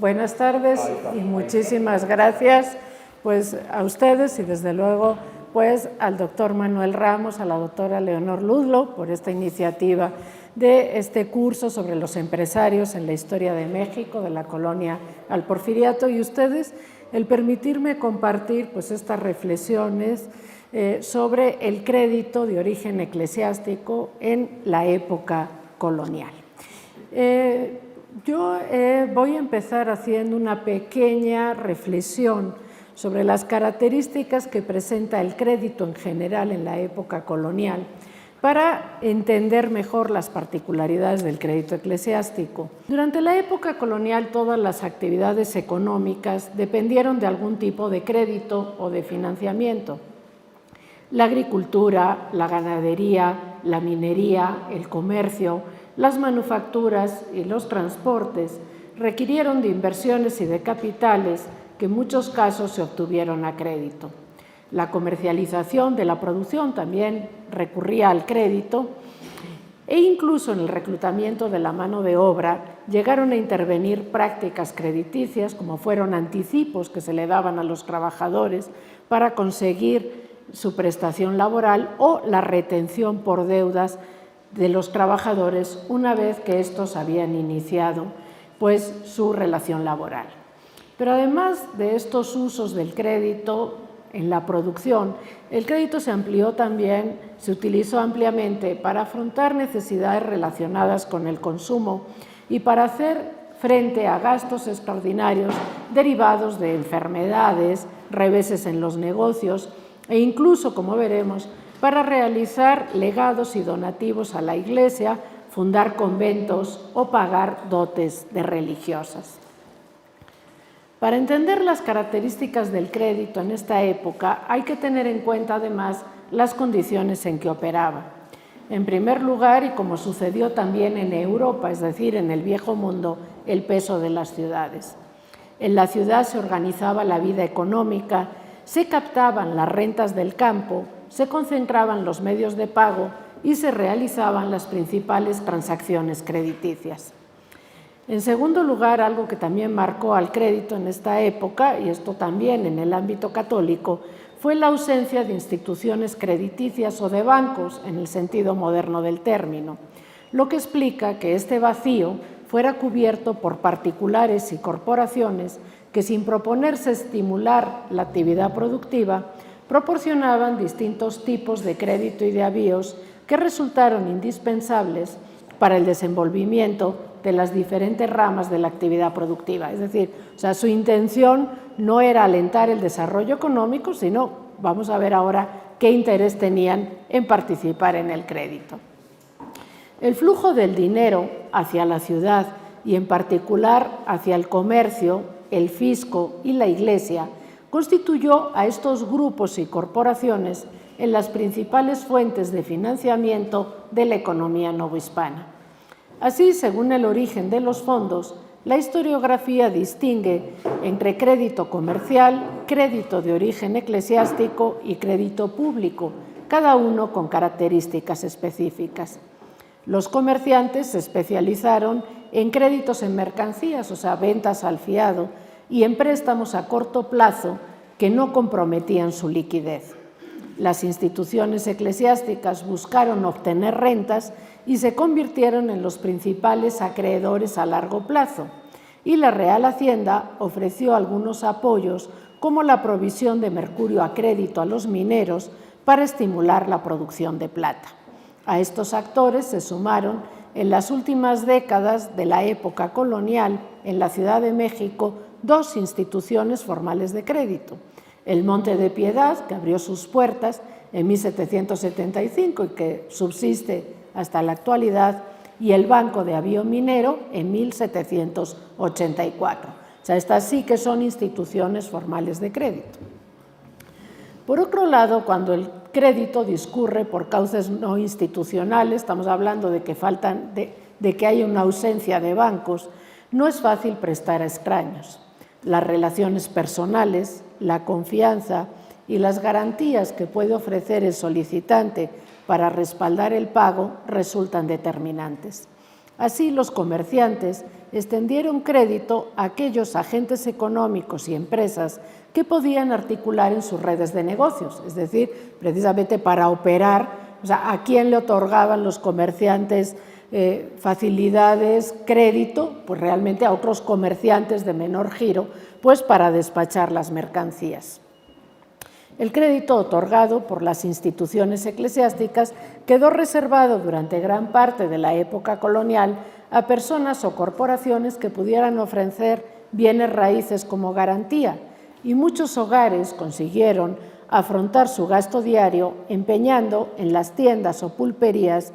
Buenas tardes y muchísimas gracias pues, a ustedes y desde luego pues, al doctor Manuel Ramos, a la doctora Leonor Ludlow por esta iniciativa de este curso sobre los empresarios en la historia de México, de la colonia al Porfiriato, y ustedes el permitirme compartir pues, estas reflexiones sobre el crédito de origen eclesiástico en la época colonial. Yo voy a empezar haciendo una pequeña reflexión sobre las características que presenta el crédito en general en la época colonial para entender mejor las particularidades del crédito eclesiástico. Durante la época colonial, todas las actividades económicas dependieron de algún tipo de crédito o de financiamiento. La agricultura, la ganadería, la minería, el comercio, las manufacturas y los transportes requirieron de inversiones y de capitales que en muchos casos se obtuvieron a crédito. La comercialización de la producción también recurría al crédito e incluso en el reclutamiento de la mano de obra llegaron a intervenir prácticas crediticias como fueron anticipos que se le daban a los trabajadores para conseguir su prestación laboral o la retención por deudas de los trabajadores una vez que estos habían iniciado pues, su relación laboral. Pero además de estos usos del crédito en la producción, el crédito se amplió también, se utilizó ampliamente para afrontar necesidades relacionadas con el consumo y para hacer frente a gastos extraordinarios derivados de enfermedades, reveses en los negocios e incluso, como veremos, para realizar legados y donativos a la Iglesia, fundar conventos o pagar dotes de religiosas. Para entender las características del crédito en esta época, hay que tener en cuenta además las condiciones en que operaba. En primer lugar, y como sucedió también en Europa, es decir, en el Viejo Mundo, el peso de las ciudades. En la ciudad se organizaba la vida económica, se captaban las rentas del campo, se concentraban los medios de pago y se realizaban las principales transacciones crediticias. En segundo lugar, algo que también marcó al crédito en esta época, y esto también en el ámbito católico, fue la ausencia de instituciones crediticias o de bancos en el sentido moderno del término, lo que explica que este vacío fuera cubierto por particulares y corporaciones que, sin proponerse estimular la actividad productiva, proporcionaban distintos tipos de crédito y de avíos que resultaron indispensables para el desenvolvimiento de las diferentes ramas de la actividad productiva. Es decir, su intención no era alentar el desarrollo económico, sino, vamos a ver ahora, qué interés tenían en participar en el crédito. El flujo del dinero hacia la ciudad y en particular hacia el comercio, el fisco y la Iglesia constituyó a estos grupos y corporaciones en las principales fuentes de financiamiento de la economía novohispana. Así, según el origen de los fondos, la historiografía distingue entre crédito comercial, crédito de origen eclesiástico y crédito público, cada uno con características específicas. Los comerciantes se especializaron en créditos en mercancías, ventas al fiado, y en préstamos a corto plazo que no comprometían su liquidez. Las instituciones eclesiásticas buscaron obtener rentas y se convirtieron en los principales acreedores a largo plazo, y la Real Hacienda ofreció algunos apoyos como la provisión de mercurio a crédito a los mineros para estimular la producción de plata. A estos actores se sumaron en las últimas décadas de la época colonial en la Ciudad de México dos instituciones formales de crédito: el Monte de Piedad, que abrió sus puertas en 1775 y que subsiste hasta la actualidad, y el Banco de Avío Minero en 1784. Estas sí que son instituciones formales de crédito. Por otro lado, cuando el crédito discurre por causas no institucionales, estamos hablando de que hay una ausencia de bancos, no es fácil prestar a extraños. Las relaciones personales, la confianza y las garantías que puede ofrecer el solicitante para respaldar el pago resultan determinantes. Así, los comerciantes extendieron crédito a aquellos agentes económicos y empresas que podían articular en sus redes de negocios, es decir, precisamente para operar, o sea, a quién le otorgaban los comerciantes facilidades, crédito, pues realmente a otros comerciantes de menor giro, pues para despachar las mercancías. El crédito otorgado por las instituciones eclesiásticas quedó reservado durante gran parte de la época colonial a personas o corporaciones que pudieran ofrecer bienes raíces como garantía, y muchos hogares consiguieron afrontar su gasto diario empeñando en las tiendas o pulperías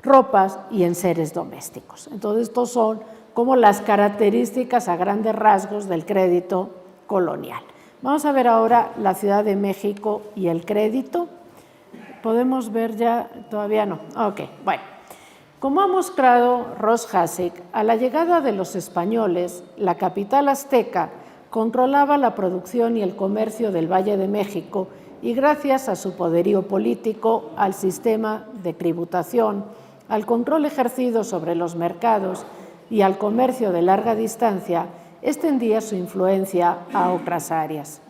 ropas y enseres domésticos. Entonces, estos son como las características a grandes rasgos del crédito colonial. Vamos a ver ahora la Ciudad de México y el crédito. ¿Podemos ver ya? Todavía no. Ok, bueno. Como ha mostrado Ross Hasek, a la llegada de los españoles, la capital azteca controlaba la producción y el comercio del Valle de México y gracias a su poderío político, al sistema de tributación, al control ejercido sobre los mercados y al comercio de larga distancia, extendía su influencia a otras áreas.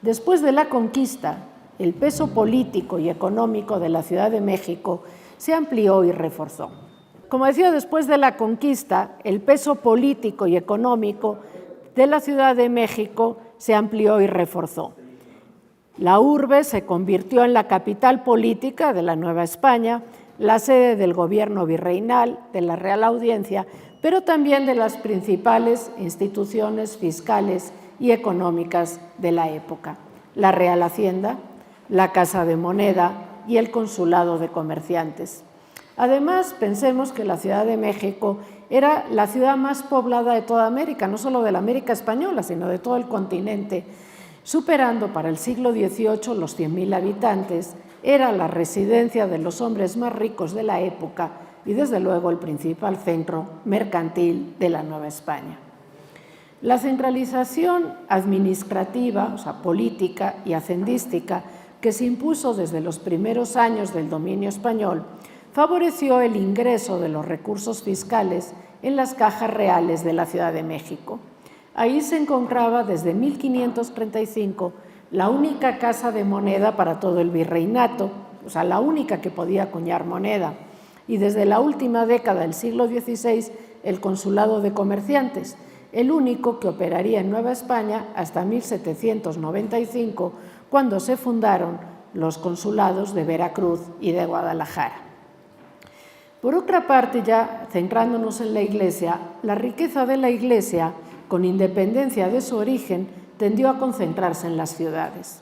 Después de la conquista, el peso político y económico de la Ciudad de México se amplió y reforzó. Como decía, después de la conquista, el peso político y económico de la Ciudad de México se amplió y reforzó. La urbe se convirtió en la capital política de la Nueva España, la sede del gobierno virreinal, de la Real Audiencia, pero también de las principales instituciones fiscales y económicas de la época: la Real Hacienda, la Casa de Moneda y el Consulado de Comerciantes. Además, pensemos que la Ciudad de México era la ciudad más poblada de toda América, no solo de la América española, sino de todo el continente, superando para el siglo XVIII los 100.000 habitantes. Era la residencia de los hombres más ricos de la época y, desde luego, el principal centro mercantil de la Nueva España. La centralización administrativa, o sea, política y hacendística, que se impuso desde los primeros años del dominio español, favoreció el ingreso de los recursos fiscales en las cajas reales de la Ciudad de México. Ahí se encontraba desde 1535 la única casa de moneda para todo el virreinato, o sea, la única que podía acuñar moneda, y desde la última década del siglo XVI el Consulado de Comerciantes, el único que operaría en Nueva España hasta 1795, cuando se fundaron los consulados de Veracruz y de Guadalajara. Por otra parte, ya centrándonos en la Iglesia, la riqueza de la Iglesia, con independencia de su origen, tendió a concentrarse en las ciudades.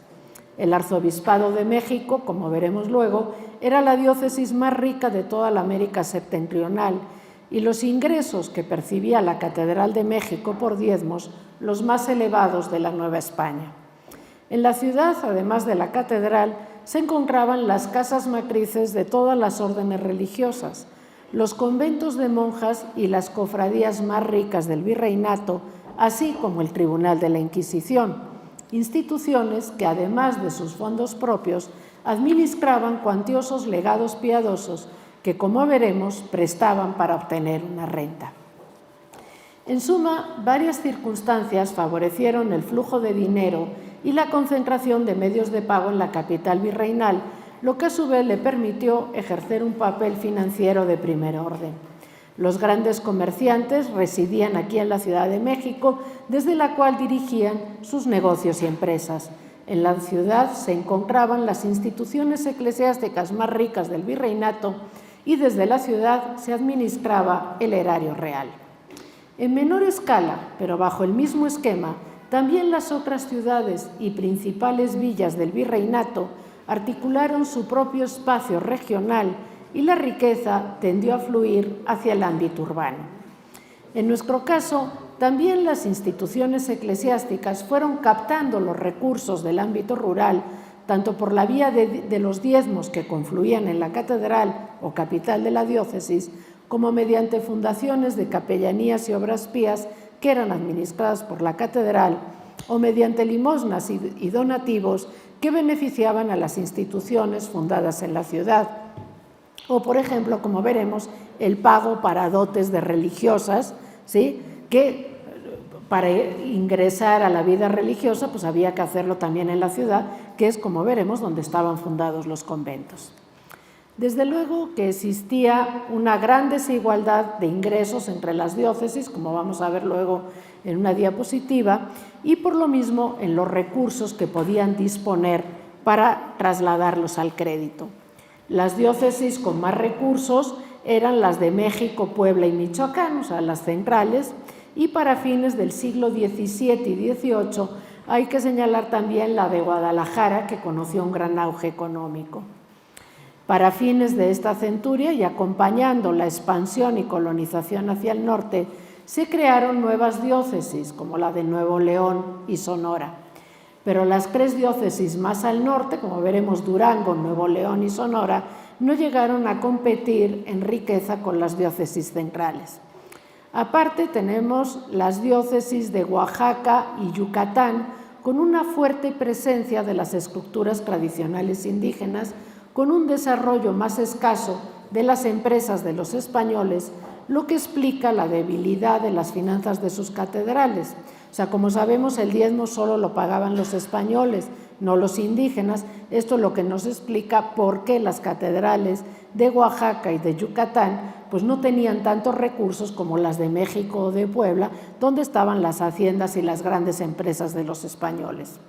El Arzobispado de México, como veremos luego, era la diócesis más rica de toda la América septentrional y los ingresos que percibía la Catedral de México por diezmos, los más elevados de la Nueva España. En la ciudad, además de la catedral, se encontraban las casas matrices de todas las órdenes religiosas, los conventos de monjas y las cofradías más ricas del virreinato, así como el Tribunal de la Inquisición, instituciones que, además de sus fondos propios, administraban cuantiosos legados piadosos que, como veremos, prestaban para obtener una renta. En suma, varias circunstancias favorecieron el flujo de dinero y la concentración de medios de pago en la capital virreinal, lo que a su vez le permitió ejercer un papel financiero de primer orden. Los grandes comerciantes residían aquí en la Ciudad de México, desde la cual dirigían sus negocios y empresas. En la ciudad se encontraban las instituciones eclesiásticas más ricas del virreinato y desde la ciudad se administraba el erario real. En menor escala, pero bajo el mismo esquema, también las otras ciudades y principales villas del virreinato articularon su propio espacio regional y la riqueza tendió a fluir hacia el ámbito urbano. En nuestro caso, también las instituciones eclesiásticas fueron captando los recursos del ámbito rural, tanto por la vía de los diezmos que confluían en la catedral o capital de la diócesis, como mediante fundaciones de capellanías y obras pías que eran administradas por la catedral, o mediante limosnas y donativos que beneficiaban a las instituciones fundadas en la ciudad, o, por ejemplo, como veremos, el pago para dotes de religiosas, ¿sí?, que para ingresar a la vida religiosa pues había que hacerlo también en la ciudad, que es, como veremos, donde estaban fundados los conventos. Desde luego que existía una gran desigualdad de ingresos entre las diócesis, como vamos a ver luego en una diapositiva, y por lo mismo en los recursos que podían disponer para trasladarlos al crédito. Las diócesis con más recursos eran las de México, Puebla y Michoacán, o sea, las centrales, y para fines del siglo XVII y XVIII hay que señalar también la de Guadalajara, que conoció un gran auge económico. Para fines de esta centuria y acompañando la expansión y colonización hacia el norte, se crearon nuevas diócesis, como la de Nuevo León y Sonora. Pero las tres diócesis más al norte, como veremos Durango, Nuevo León y Sonora, no llegaron a competir en riqueza con las diócesis centrales. Aparte tenemos las diócesis de Oaxaca y Yucatán, con una fuerte presencia de las estructuras tradicionales indígenas, con un desarrollo más escaso de las empresas de los españoles, lo que explica la debilidad de las finanzas de sus catedrales. O sea, como sabemos, el diezmo solo lo pagaban los españoles, no los indígenas. Esto es lo que nos explica por qué las catedrales de Oaxaca y de Yucatán pues no tenían tantos recursos como las de México o de Puebla, donde estaban las haciendas y las grandes empresas de los españoles.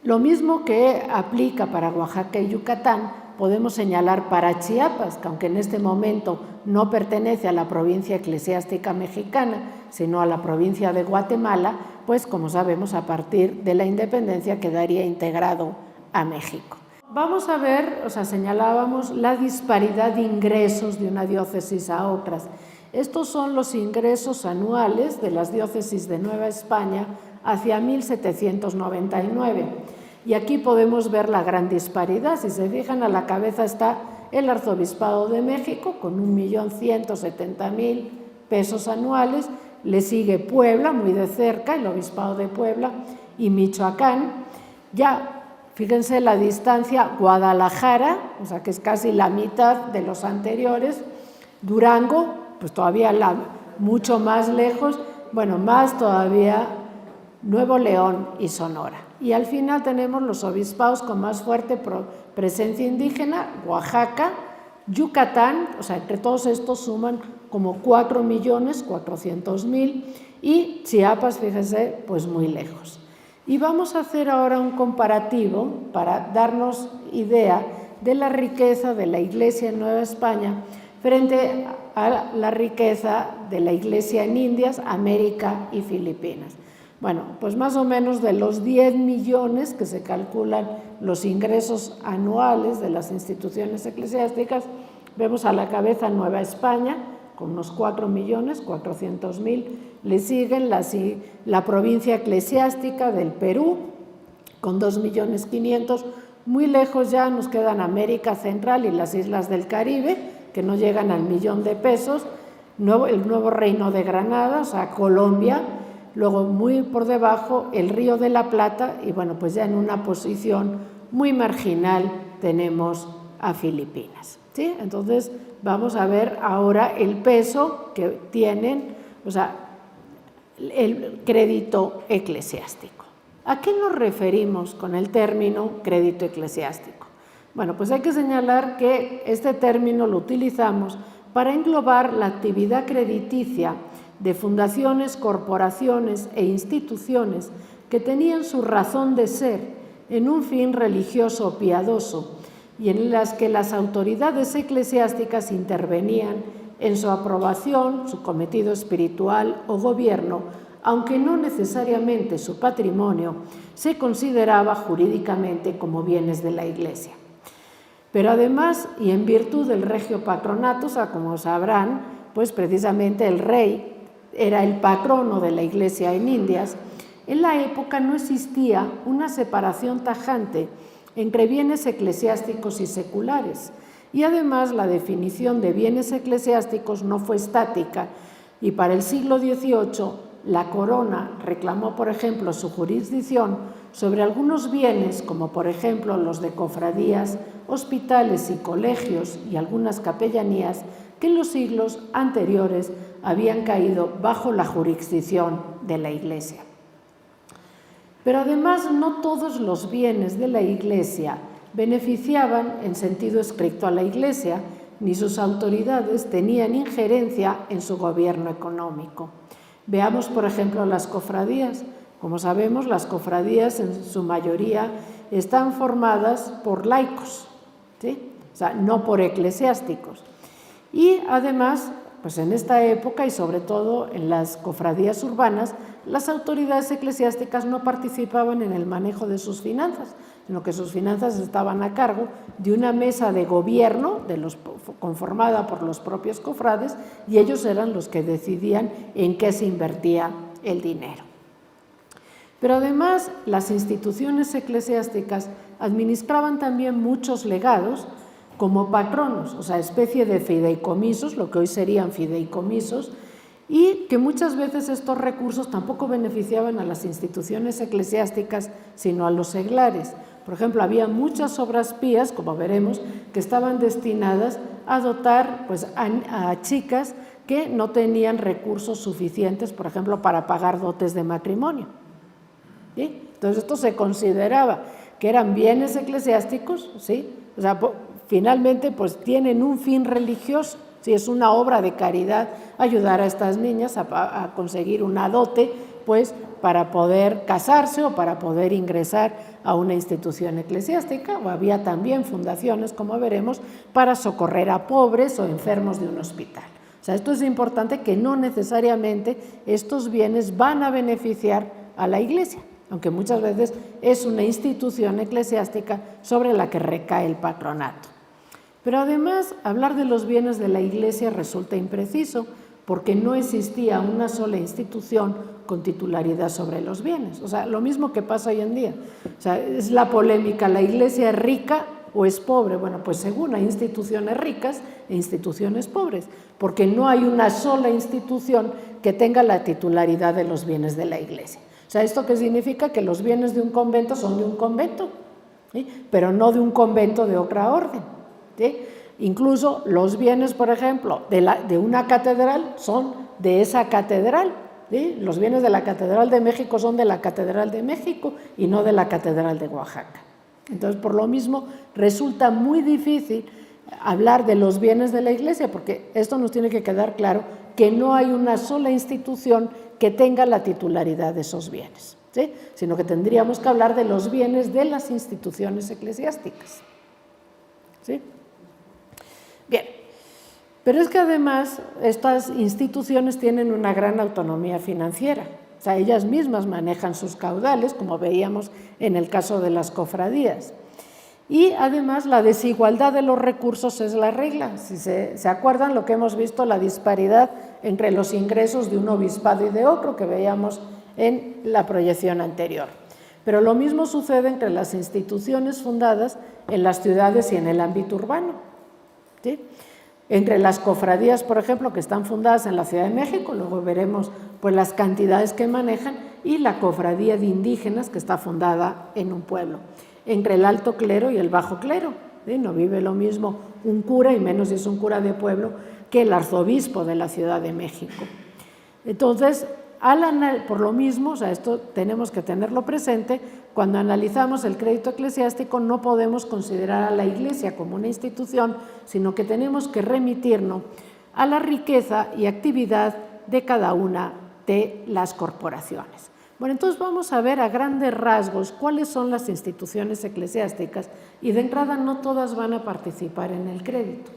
Lo mismo que aplica para Oaxaca y Yucatán, podemos señalar para Chiapas, que aunque en este momento no pertenece a la provincia eclesiástica mexicana, sino a la provincia de Guatemala, pues como sabemos, a partir de la independencia quedaría integrado a México. Vamos a ver, o sea, señalábamos la disparidad de ingresos de una diócesis a otras. Estos son los ingresos anuales de las diócesis de Nueva España hacia 1799. Y aquí podemos ver la gran disparidad. Si se fijan, a la cabeza está el Arzobispado de México con 1.170.000 pesos anuales. Le sigue Puebla, muy de cerca, el Obispado de Puebla, y Michoacán. Ya, fíjense la distancia, Guadalajara, o sea que es casi la mitad de los anteriores. Durango, pues todavía mucho más lejos. Bueno, más todavía Nuevo León y Sonora. Y al final tenemos los obispados con más fuerte presencia indígena, Oaxaca, Yucatán, o sea, entre todos estos suman como 4.400.000, y Chiapas, fíjense, pues muy lejos. Y vamos a hacer ahora un comparativo para darnos idea de la riqueza de la Iglesia en Nueva España frente a la riqueza de la Iglesia en Indias, América y Filipinas. Bueno, pues más o menos de los 10 millones que se calculan los ingresos anuales de las instituciones eclesiásticas, vemos a la cabeza Nueva España con unos 4.400.000, le siguen la provincia eclesiástica del Perú con 2.500.000, muy lejos ya nos quedan América Central y las islas del Caribe, que no llegan al 1.000.000 de pesos, el Nuevo Reino de Granada, o sea, Colombia. Luego, muy por debajo, el Río de la Plata, y bueno, pues ya en una posición muy marginal tenemos a Filipinas, ¿sí? Entonces, vamos a ver ahora el peso que tienen, o sea, el crédito eclesiástico. ¿A qué nos referimos con el término crédito eclesiástico? Bueno, pues hay que señalar que este término lo utilizamos para englobar la actividad crediticia de fundaciones, corporaciones e instituciones que tenían su razón de ser en un fin religioso o piadoso y en las que las autoridades eclesiásticas intervenían en su aprobación, su cometido espiritual o gobierno, aunque no necesariamente su patrimonio se consideraba jurídicamente como bienes de la Iglesia. Pero además, y en virtud del regio patronato, o sea, como sabrán, pues precisamente el rey era el patrono de la Iglesia en Indias, en la época no existía una separación tajante entre bienes eclesiásticos y seculares, y además la definición de bienes eclesiásticos no fue estática, y para el siglo XVIII la corona reclamó, por ejemplo, su jurisdicción sobre algunos bienes, como por ejemplo los de cofradías, hospitales y colegios y algunas capellanías, que en los siglos anteriores habían caído bajo la jurisdicción de la Iglesia. Pero además no todos los bienes de la Iglesia beneficiaban en sentido estricto a la Iglesia, ni sus autoridades tenían injerencia en su gobierno económico. Veamos, por ejemplo, las cofradías. Como sabemos, las cofradías en su mayoría están formadas por laicos, ¿sí? O sea, no por eclesiásticos. Y además, pues en esta época y sobre todo en las cofradías urbanas, las autoridades eclesiásticas no participaban en el manejo de sus finanzas, sino que sus finanzas estaban a cargo de una mesa de gobierno conformada por los propios cofrades, y ellos eran los que decidían en qué se invertía el dinero. Pero además, las instituciones eclesiásticas administraban también muchos legados como patronos, o sea, especie de fideicomisos, lo que hoy serían fideicomisos, y que muchas veces estos recursos tampoco beneficiaban a las instituciones eclesiásticas, sino a los seglares. Por ejemplo, había muchas obras pías, como veremos, que estaban destinadas a dotar pues, a chicas que no tenían recursos suficientes, por ejemplo, para pagar dotes de matrimonio. ¿Sí? Entonces, esto se consideraba que eran bienes eclesiásticos, ¿sí? O sea, finalmente, pues tienen un fin religioso. Si es una obra de caridad ayudar a estas niñas a conseguir una dote, pues para poder casarse o para poder ingresar a una institución eclesiástica, o había también fundaciones, como veremos, para socorrer a pobres o enfermos de un hospital. O sea, esto es importante, que no necesariamente estos bienes van a beneficiar a la Iglesia, aunque muchas veces es una institución eclesiástica sobre la que recae el patronato. Pero además, hablar de los bienes de la Iglesia resulta impreciso, porque no existía una sola institución con titularidad sobre los bienes. O sea, lo mismo que pasa hoy en día. O sea, es la polémica, ¿la Iglesia es rica o es pobre? Bueno, pues según hay instituciones ricas e instituciones pobres, porque no hay una sola institución que tenga la titularidad de los bienes de la Iglesia. O sea, ¿esto qué significa? Que los bienes de un convento son de un convento, ¿sí? Pero no de un convento de otra orden, ¿sí? Incluso los bienes, por ejemplo, de una catedral son de esa catedral, ¿sí? Los bienes de la Catedral de México son de la Catedral de México y no de la Catedral de Oaxaca. Entonces, por lo mismo, resulta muy difícil hablar de los bienes de la Iglesia, porque esto nos tiene que quedar claro, que no hay una sola institución que tenga la titularidad de esos bienes, ¿sí? Sino que tendríamos que hablar de los bienes de las instituciones eclesiásticas, ¿sí? Bien, pero es que además estas instituciones tienen una gran autonomía financiera. O sea, ellas mismas manejan sus caudales, como veíamos en el caso de las cofradías. Y además la desigualdad de los recursos es la regla. Si se acuerdan lo que hemos visto, la disparidad entre los ingresos de un obispado y de otro, que veíamos en la proyección anterior. Pero lo mismo sucede entre las instituciones fundadas en las ciudades y en el ámbito urbano, ¿sí? Entre las cofradías, por ejemplo, que están fundadas en la Ciudad de México, luego veremos pues, las cantidades que manejan, y la cofradía de indígenas, que está fundada en un pueblo. Entre el alto clero y el bajo clero, ¿sí? No vive lo mismo un cura, y menos si es un cura de pueblo, que el arzobispo de la Ciudad de México. Entonces, por lo mismo, o sea, esto tenemos que tenerlo presente, cuando analizamos el crédito eclesiástico no podemos considerar a la Iglesia como una institución, sino que tenemos que remitirnos a la riqueza y actividad de cada una de las corporaciones. Bueno, entonces vamos a ver a grandes rasgos cuáles son las instituciones eclesiásticas, y de entrada no todas van a participar en el crédito.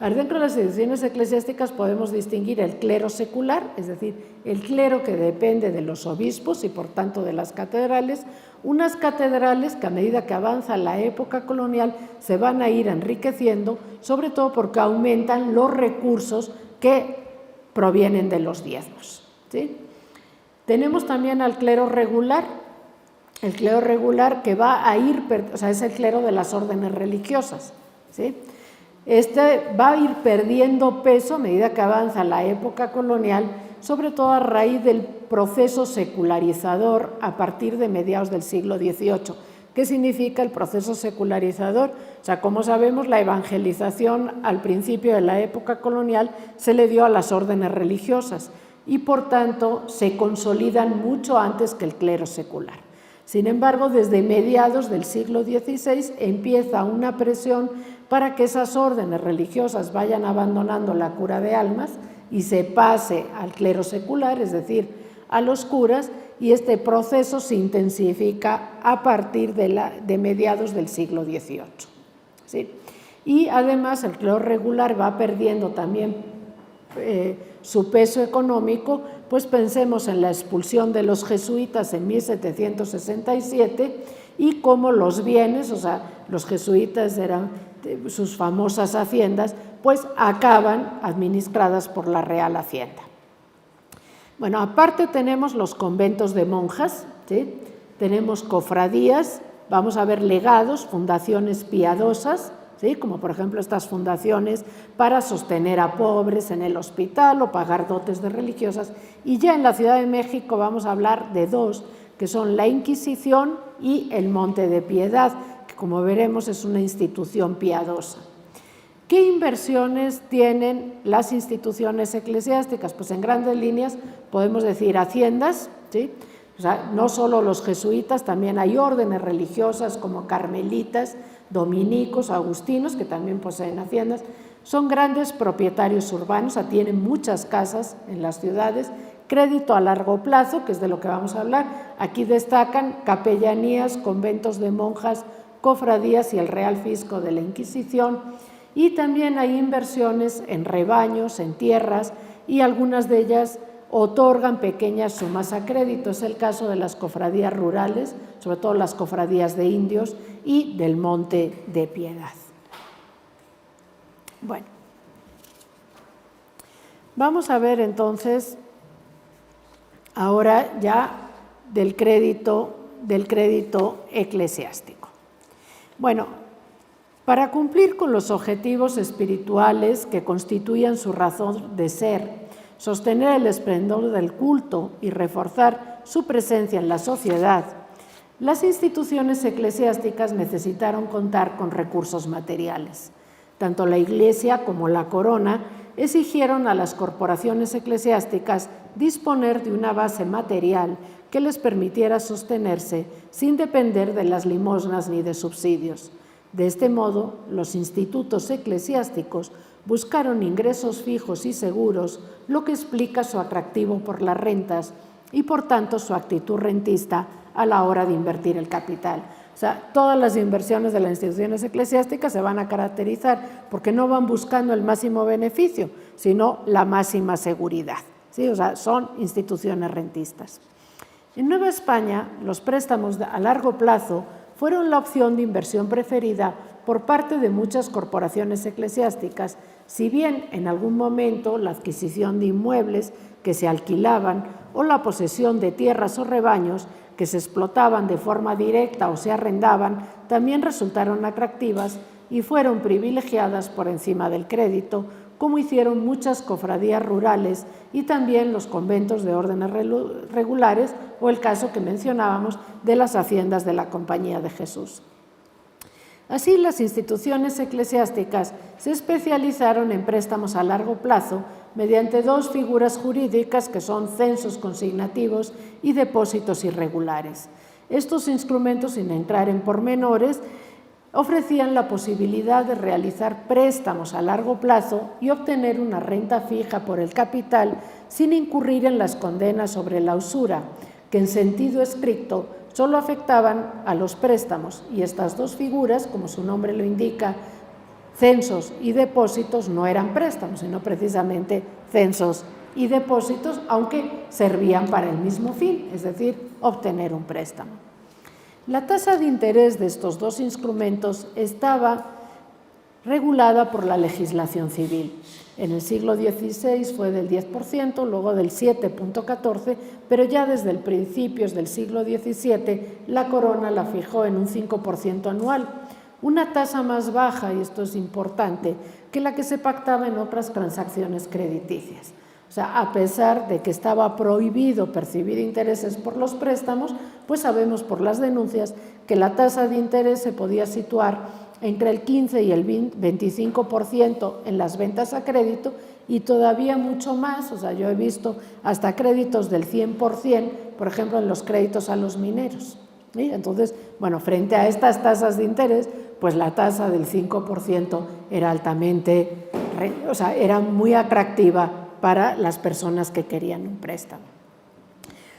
Dentro de las instituciones eclesiásticas podemos distinguir el clero secular, es decir, el clero que depende de los obispos y por tanto de las catedrales, unas catedrales que a medida que avanza la época colonial se van a ir enriqueciendo, sobre todo porque aumentan los recursos que provienen de los diezmos, ¿sí? Tenemos también al clero regular. El clero regular que va a ir, o sea, es el clero de las órdenes religiosas, ¿sí? Este va a ir perdiendo peso a medida que avanza la época colonial, sobre todo a raíz del proceso secularizador a partir de mediados del siglo XVIII. ¿Qué significa el proceso secularizador? O sea, como sabemos, la evangelización al principio de la época colonial se le dio a las órdenes religiosas y, por tanto, se consolidan mucho antes que el clero secular. Sin embargo, desde mediados del siglo XVI empieza una presión para que esas órdenes religiosas vayan abandonando la cura de almas y se pase al clero secular, es decir, a los curas, y este proceso se intensifica a partir de mediados del siglo XVIII. ¿Sí? Y además el clero regular va perdiendo también su peso económico, pues pensemos en la expulsión de los jesuitas en 1767 y cómo los bienes, o sea, los jesuitas eran sus famosas haciendas, pues acaban administradas por la Real Hacienda. Bueno, aparte tenemos los conventos de monjas, ¿sí? Tenemos cofradías, vamos a ver legados, fundaciones piadosas, ¿sí? Como por ejemplo estas fundaciones para sostener a pobres en el hospital o pagar dotes de religiosas. Y ya en la Ciudad de México vamos a hablar de dos, que son la Inquisición y el Monte de Piedad, que como veremos es una institución piadosa. ¿Qué inversiones tienen las instituciones eclesiásticas? Pues en grandes líneas podemos decir haciendas, ¿sí? O sea, no solo los jesuitas, también hay órdenes religiosas como carmelitas, dominicos, agustinos, que también poseen haciendas. Son grandes propietarios urbanos, o sea, tienen muchas casas en las ciudades. Crédito a largo plazo, que es de lo que vamos a hablar. Aquí destacan capellanías, conventos de monjas, cofradías y el Real Fisco de la Inquisición. Y también hay inversiones en rebaños, en tierras, y algunas de ellas otorgan pequeñas sumas a crédito. Es el caso de las cofradías rurales, sobre todo las cofradías de indios y del Monte de Piedad. Bueno, vamos a ver entonces ahora ya del crédito eclesiástico. Bueno, para cumplir con los objetivos espirituales que constituían su razón de ser, sostener el esplendor del culto y reforzar su presencia en la sociedad, las instituciones eclesiásticas necesitaron contar con recursos materiales. Tanto la Iglesia como la Corona exigieron a las corporaciones eclesiásticas disponer de una base material que les permitiera sostenerse sin depender de las limosnas ni de subsidios. De este modo, los institutos eclesiásticos buscaron ingresos fijos y seguros, lo que explica su atractivo por las rentas y, por tanto, su actitud rentista a la hora de invertir el capital. O sea, todas las inversiones de las instituciones eclesiásticas se van a caracterizar porque no van buscando el máximo beneficio, sino la máxima seguridad, ¿sí? O sea, son instituciones rentistas. En Nueva España, los préstamos a largo plazo fueron la opción de inversión preferida por parte de muchas corporaciones eclesiásticas, si bien en algún momento la adquisición de inmuebles que se alquilaban o la posesión de tierras o rebaños que se explotaban de forma directa o se arrendaban también resultaron atractivas y fueron privilegiadas por encima del crédito, como hicieron muchas cofradías rurales y también los conventos de órdenes regulares o el caso que mencionábamos de las haciendas de la Compañía de Jesús. Así, las instituciones eclesiásticas se especializaron en préstamos a largo plazo mediante dos figuras jurídicas que son censos consignativos y depósitos irregulares. Estos instrumentos, sin entrar en pormenores, ofrecían la posibilidad de realizar préstamos a largo plazo y obtener una renta fija por el capital sin incurrir en las condenas sobre la usura, que en sentido estricto solo afectaban a los préstamos, y estas dos figuras, como su nombre lo indica, censos y depósitos, no eran préstamos, sino precisamente censos y depósitos, aunque servían para el mismo fin, es decir, obtener un préstamo. La tasa de interés de estos dos instrumentos estaba regulada por la legislación civil. En el siglo XVI fue del 10%, luego del 7,14%, pero ya desde el principios del siglo XVII la Corona la fijó en un 5% anual, una tasa más baja, y esto es importante, que la que se pactaba en otras transacciones crediticias. O sea, a pesar de que estaba prohibido percibir intereses por los préstamos, pues sabemos por las denuncias que la tasa de interés se podía situar entre el 15 y el 25% en las ventas a crédito y todavía mucho más, o sea, yo he visto hasta créditos del 100%, por ejemplo, en los créditos a los mineros. ¿Sí? Entonces, bueno, frente a estas tasas de interés, pues la tasa del 5% era altamente, o sea, era muy atractiva para las personas que querían un préstamo.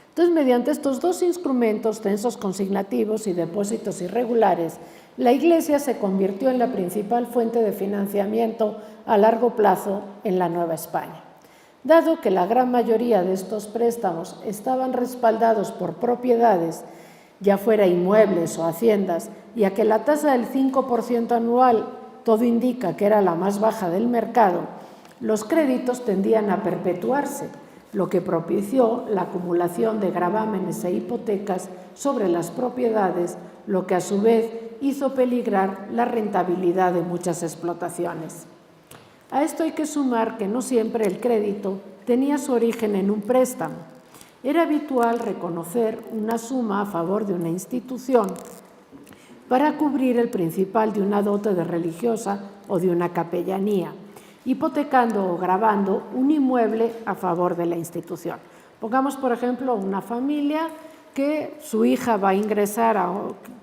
Entonces, mediante estos dos instrumentos, censos consignativos y depósitos irregulares, la Iglesia se convirtió en la principal fuente de financiamiento a largo plazo en la Nueva España. Dado que la gran mayoría de estos préstamos estaban respaldados por propiedades, ya fuera inmuebles o haciendas, y a que la tasa del 5% anual todo indica que era la más baja del mercado, los créditos tendían a perpetuarse, lo que propició la acumulación de gravámenes e hipotecas sobre las propiedades, lo que a su vez hizo peligrar la rentabilidad de muchas explotaciones. A esto hay que sumar que no siempre el crédito tenía su origen en un préstamo. Era habitual reconocer una suma a favor de una institución para cubrir el principal de una dote de religiosa o de una capellanía, hipotecando o gravando un inmueble a favor de la institución. Pongamos, por ejemplo, una familia que su hija va a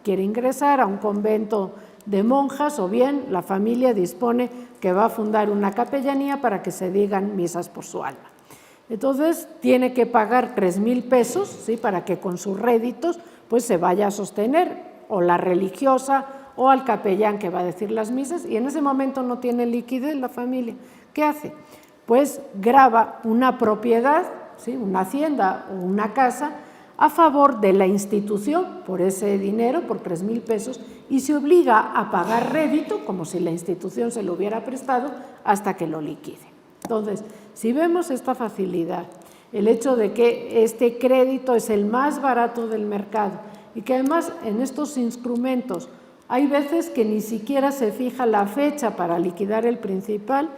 quiere ingresar a un convento de monjas, o bien la familia dispone que va a fundar una capellanía para que se digan misas por su alma. Entonces, tiene que pagar 3,000 pesos, ¿sí?, para que con sus réditos pues, se vaya a sostener o la religiosa o al capellán que va a decir las misas, y en ese momento no tiene liquidez la familia. ¿Qué hace? Pues grava una propiedad, ¿sí?, una hacienda o una casa, a favor de la institución por ese dinero, por 3,000 pesos, y se obliga a pagar rédito, como si la institución se lo hubiera prestado, hasta que lo liquide. Entonces, si vemos esta facilidad, el hecho de que este crédito es el más barato del mercado y que además en estos instrumentos hay veces que ni siquiera se fija la fecha para liquidar el principal,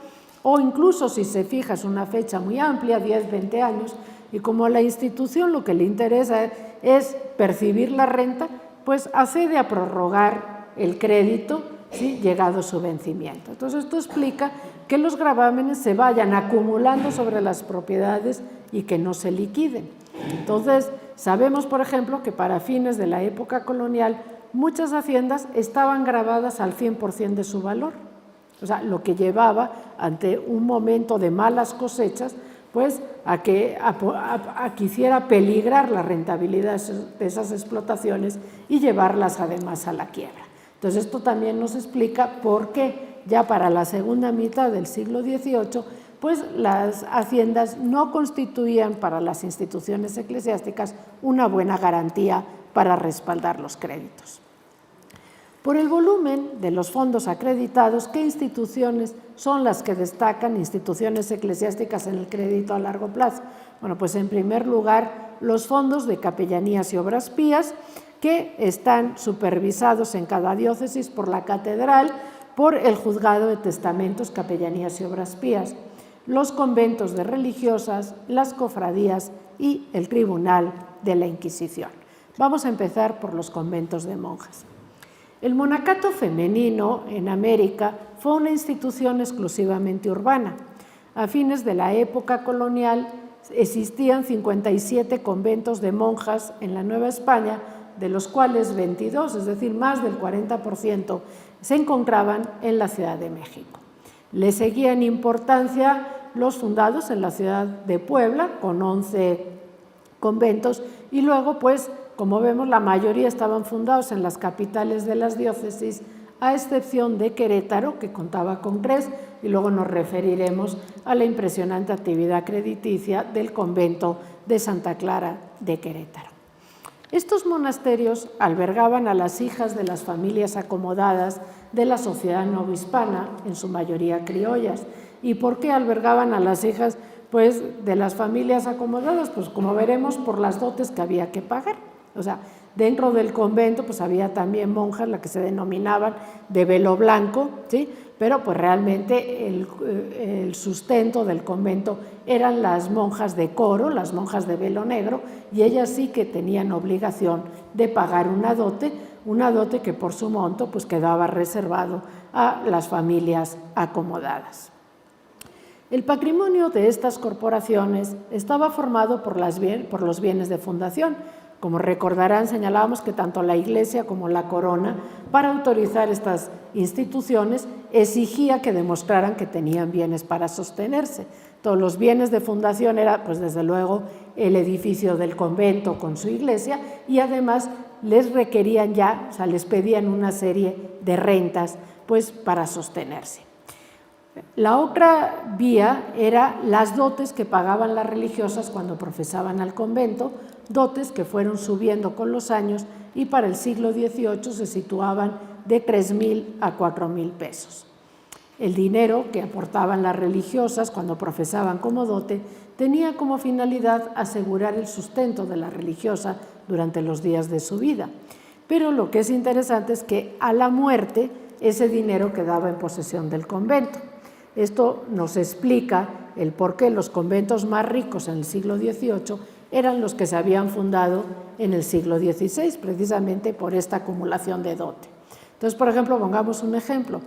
o incluso si se fija es una fecha muy amplia, 10, 20 años, y como a la institución lo que le interesa es percibir la renta, pues accede a prorrogar el crédito, ¿sí?, llegado su vencimiento. Entonces, esto explica que los gravámenes se vayan acumulando sobre las propiedades y que no se liquiden. Entonces, sabemos, por ejemplo, que para fines de la época colonial muchas haciendas estaban gravadas al 100% de su valor. O sea, lo que llevaba ante un momento de malas cosechas, pues a que hiciera peligrar la rentabilidad de esas explotaciones y llevarlas además a la quiebra. Entonces, esto también nos explica por qué ya para la segunda mitad del siglo XVIII, pues las haciendas no constituían para las instituciones eclesiásticas una buena garantía para respaldar los créditos. Por el volumen de los fondos acreditados, ¿qué instituciones son las que destacan, instituciones eclesiásticas, en el crédito a largo plazo? Bueno, pues en primer lugar, los fondos de capellanías y obras pías, que están supervisados en cada diócesis por la catedral, por el Juzgado de Testamentos, Capellanías y Obras Pías, los conventos de religiosas, las cofradías y el Tribunal de la Inquisición. Vamos a empezar por los conventos de monjas. El monacato femenino en América fue una institución exclusivamente urbana. A fines de la época colonial existían 57 conventos de monjas en la Nueva España, de los cuales 22, es decir, más del 40%, se encontraban en la Ciudad de México. Le seguían en importancia los fundados en la ciudad de Puebla, con 11 conventos, y luego, pues, como vemos, la mayoría estaban fundados en las capitales de las diócesis, a excepción de Querétaro, que contaba con 3, y luego nos referiremos a la impresionante actividad crediticia del convento de Santa Clara de Querétaro. Estos monasterios albergaban a las hijas de las familias acomodadas de la sociedad novohispana, en su mayoría criollas. ¿Y por qué albergaban a las hijas, pues, de las familias acomodadas? Pues, como veremos, por las dotes que había que pagar. O sea, Dentro del convento pues había también monjas, las que se denominaban de velo blanco, ¿sí? Pero pues realmente el sustento del convento eran las monjas de coro, las monjas de velo negro, y ellas sí que tenían obligación de pagar una dote que por su monto pues quedaba reservado a las familias acomodadas. El patrimonio de estas corporaciones estaba formado por los bienes de fundación. Como recordarán, señalábamos que tanto la Iglesia como la Corona, para autorizar estas instituciones, exigía que demostraran que tenían bienes para sostenerse. Todos los bienes de fundación era, pues desde luego, el edificio del convento con su iglesia, y además les requerían ya, o sea, les pedían una serie de rentas, pues para sostenerse. La otra vía era las dotes que pagaban las religiosas cuando profesaban al convento, dotes que fueron subiendo con los años y para el siglo XVIII se situaban de 3.000 a 4.000 pesos. El dinero que aportaban las religiosas cuando profesaban como dote tenía como finalidad asegurar el sustento de la religiosa durante los días de su vida. Pero lo que es interesante es que a la muerte ese dinero quedaba en posesión del convento. Esto nos explica el por qué los conventos más ricos en el siglo XVIII eran los que se habían fundado en el siglo XVI, precisamente por esta acumulación de dote. Entonces, por ejemplo, pongamos un ejemplo.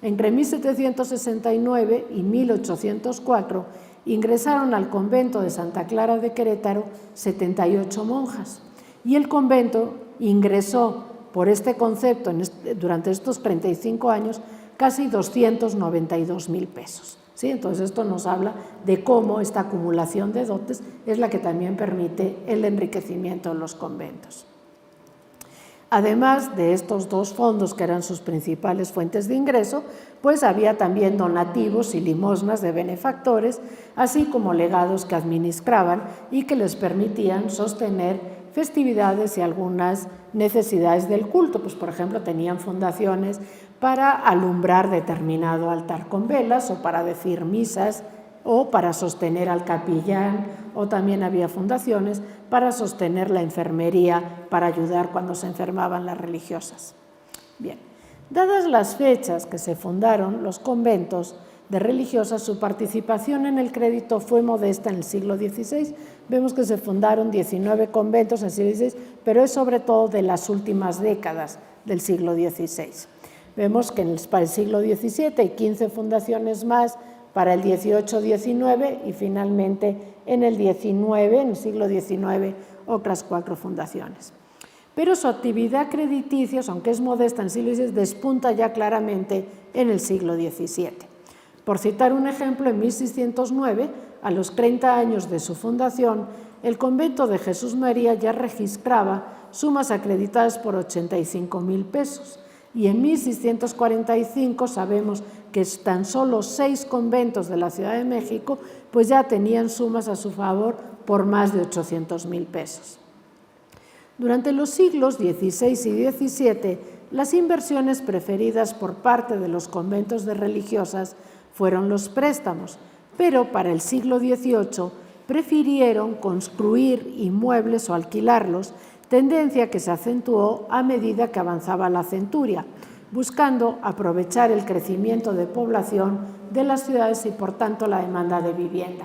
Entre 1769 y 1804 ingresaron al convento de Santa Clara de Querétaro 78 monjas, y el convento ingresó por este concepto durante estos 35 años casi 292.000 pesos. ¿Sí? Entonces esto nos habla de cómo esta acumulación de dotes es la que también permite el enriquecimiento de los conventos. Además de estos dos fondos que eran sus principales fuentes de ingreso, pues había también donativos y limosnas de benefactores, así como legados que administraban y que les permitían sostener festividades y algunas necesidades del culto. Pues, por ejemplo, tenían fundaciones para alumbrar determinado altar con velas o para decir misas o para sostener al capellán, o también había fundaciones para sostener la enfermería, para ayudar cuando se enfermaban las religiosas. Bien, dadas las fechas que se fundaron los conventos de religiosas, su participación en el crédito fue modesta en el siglo XVI. Vemos que se fundaron 19 conventos en el siglo XVI, pero es sobre todo de las últimas décadas del siglo XVI. Vemos que para el siglo XVII hay 15 fundaciones más, para el XVIII-XIX y finalmente en el siglo XIX, otras 4 fundaciones. Pero su actividad crediticia, aunque es modesta en el siglo XVI, despunta ya claramente en el siglo XVII. Por citar un ejemplo, en 1609, a los 30 años de su fundación, el convento de Jesús María ya registraba sumas acreditadas por 85.000 pesos. Y en 1645 sabemos que tan solo 6 conventos de la Ciudad de México pues ya tenían sumas a su favor por más de 800.000 pesos. Durante los siglos XVI y XVII, las inversiones preferidas por parte de los conventos de religiosas fueron los préstamos, pero para el siglo XVIII prefirieron construir inmuebles o alquilarlos, tendencia que se acentuó a medida que avanzaba la centuria, buscando aprovechar el crecimiento de población de las ciudades y, por tanto, la demanda de vivienda.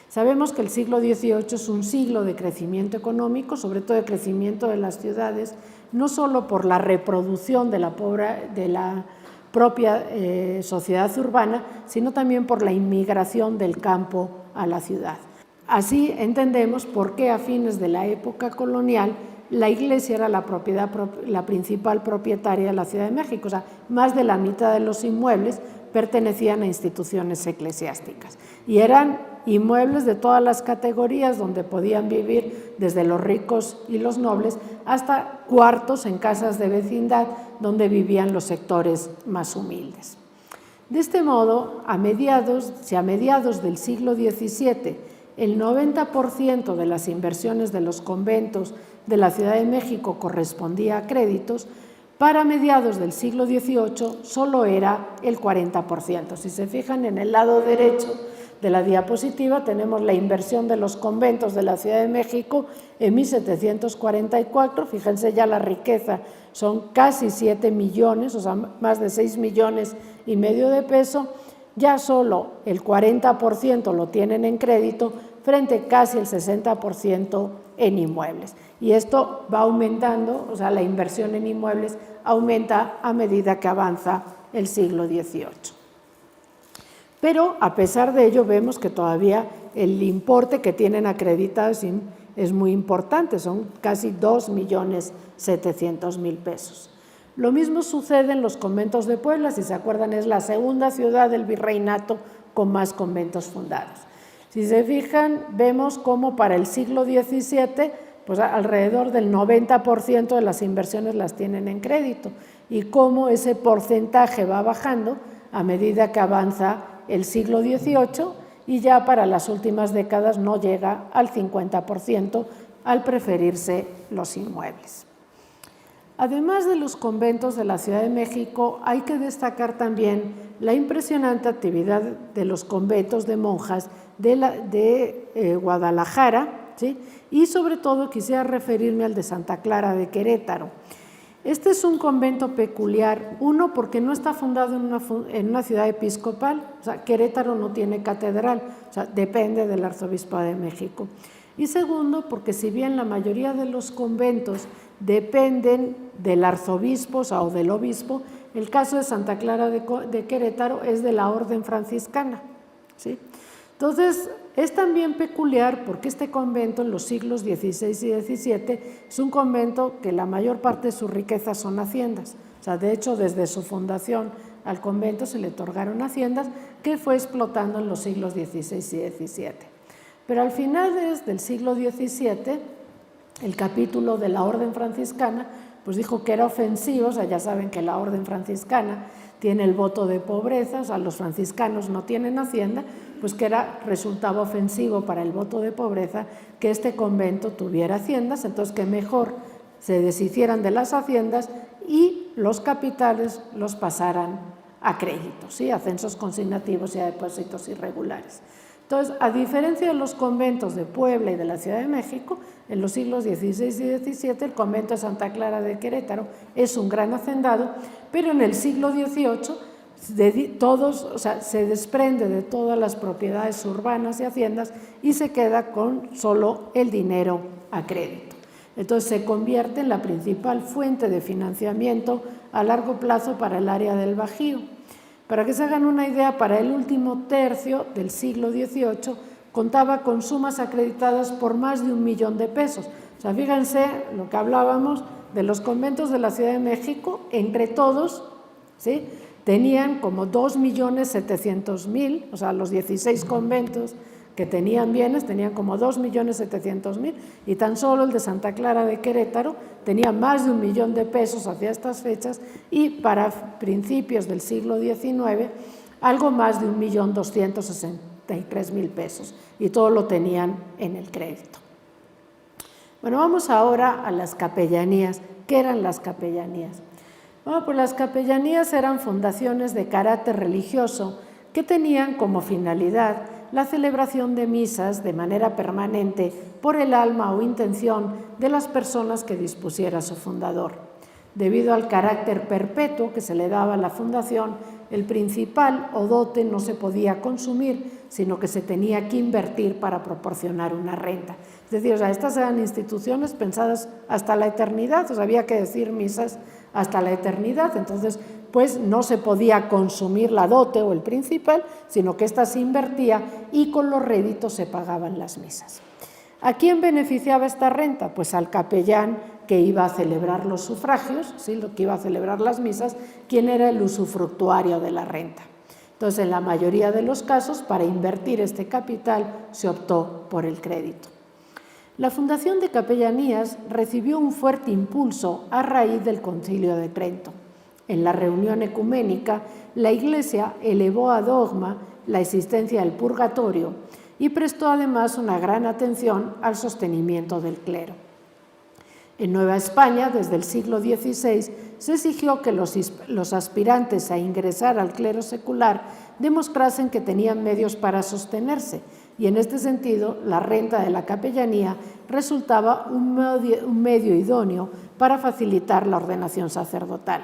Sabemos que el siglo XVIII es un siglo de crecimiento económico, sobre todo de crecimiento de las ciudades, no solo por la reproducción de la propia sociedad urbana, sino también por la inmigración del campo a la ciudad. Así entendemos por qué a fines de la época colonial la Iglesia era la principal propietaria de la Ciudad de México, o sea, más de la mitad de los inmuebles pertenecían a instituciones eclesiásticas y eran inmuebles de todas las categorías donde podían vivir desde los ricos y los nobles hasta cuartos en casas de vecindad donde vivían los sectores más humildes. De este modo, si a mediados del siglo XVII el 90% de las inversiones de los conventos de la Ciudad de México correspondía a créditos, para mediados del siglo XVIII solo era el 40%. Si se fijan en el lado derecho de la diapositiva tenemos la inversión de los conventos de la Ciudad de México en 1744, fíjense ya la riqueza, son casi 7 millones, o sea, más de 6 millones y medio de pesos, ya solo el 40% lo tienen en crédito, frente casi el 60% en inmuebles. Y esto va aumentando, o sea, la inversión en inmuebles aumenta a medida que avanza el siglo XVIII. Pero a pesar de ello vemos que todavía el importe que tienen acreditados es muy importante, son casi 2.700.000 pesos. Lo mismo sucede en los conventos de Puebla, si se acuerdan es la segunda ciudad del virreinato con más conventos fundados. Si se fijan, vemos cómo para el siglo XVII, pues alrededor del 90% de las inversiones las tienen en crédito y cómo ese porcentaje va bajando a medida que avanza el siglo XVIII y ya para las últimas décadas no llega al 50% al preferirse los inmuebles. Además de los conventos de la Ciudad de México, hay que destacar también la impresionante actividad de los conventos de monjas de Guadalajara, ¿sí? Y sobre todo quisiera referirme al de Santa Clara de Querétaro. Este es un convento peculiar, uno, porque no está fundado en una ciudad episcopal, o sea, Querétaro no tiene catedral, o sea, depende del Arzobispado de México. Y segundo, porque si bien la mayoría de los conventos dependen del arzobispo o del obispo, el caso de Santa Clara de Querétaro es de la orden franciscana, ¿sí? Entonces, es también peculiar porque este convento en los siglos XVI y XVII es un convento que la mayor parte de sus riquezas son haciendas. O sea, de hecho, desde su fundación al convento se le otorgaron haciendas que fue explotando en los siglos XVI y XVII. Pero al final del siglo XVII, el capítulo de la orden franciscana pues dijo que era ofensivo, o sea, ya saben que la orden franciscana tiene el voto de pobreza, o sea, los franciscanos no tienen hacienda, pues que resultaba ofensivo para el voto de pobreza que este convento tuviera haciendas, entonces que mejor se deshicieran de las haciendas y los capitales los pasaran a créditos, ¿sí? A censos consignativos y a depósitos irregulares. Entonces, a diferencia de los conventos de Puebla y de la Ciudad de México, en los siglos XVI y XVII, el convento de Santa Clara de Querétaro es un gran hacendado, pero en el siglo XVIII se desprende de todas las propiedades urbanas y haciendas y se queda con solo el dinero a crédito. Entonces se convierte en la principal fuente de financiamiento a largo plazo para el área del Bajío. Para que se hagan una idea, para el último tercio del siglo XVIII contaba con sumas acreditadas por más de 1 millón de pesos. O sea, fíjense lo que hablábamos de los conventos de la Ciudad de México, entre todos, ¿sí?, tenían como 2.700.000, o sea, los 16 conventos que tenían bienes tenían como 2.700.000 y tan solo el de Santa Clara de Querétaro tenía más de 1 millón de pesos hacia estas fechas y para principios del siglo XIX algo más de 1.263.000 pesos y todo lo tenían en el crédito. Bueno, vamos ahora a las capellanías. ¿Qué eran las capellanías? Bueno, pues las capellanías eran fundaciones de carácter religioso que tenían como finalidad la celebración de misas de manera permanente por el alma o intención de las personas que dispusiera su fundador. Debido al carácter perpetuo que se le daba a la fundación, el principal o dote no se podía consumir, sino que se tenía que invertir para proporcionar una renta. Es decir, o sea, estas eran instituciones pensadas hasta la eternidad, o sea, había que decir misas hasta la eternidad, entonces pues no se podía consumir la dote o el principal, sino que ésta se invertía y con los réditos se pagaban las misas. ¿A quién beneficiaba esta renta? Pues al capellán que iba a celebrar los sufragios, ¿sí?, lo que iba a celebrar las misas, quien era el usufructuario de la renta. Entonces, en la mayoría de los casos, para invertir este capital, se optó por el crédito. La fundación de capellanías recibió un fuerte impulso a raíz del Concilio de Trento. En la reunión ecuménica, la Iglesia elevó a dogma la existencia del purgatorio y prestó además una gran atención al sostenimiento del clero. En Nueva España, desde el siglo XVI, se exigió que los aspirantes a ingresar al clero secular demostrasen que tenían medios para sostenerse, y en este sentido la renta de la capellanía resultaba un medio idóneo para facilitar la ordenación sacerdotal.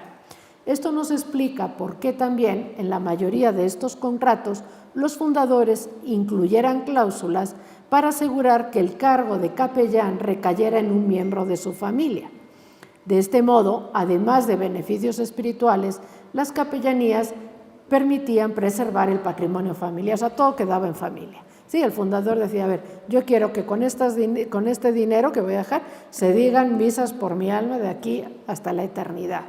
Esto nos explica por qué también en la mayoría de estos contratos los fundadores incluyeran cláusulas para asegurar que el cargo de capellán recayera en un miembro de su familia. De este modo, además de beneficios espirituales, las capellanías permitían preservar el patrimonio familiar, o sea, todo quedaba en familia. Sí, el fundador decía, a ver, yo quiero que con este dinero que voy a dejar se digan misas por mi alma de aquí hasta la eternidad.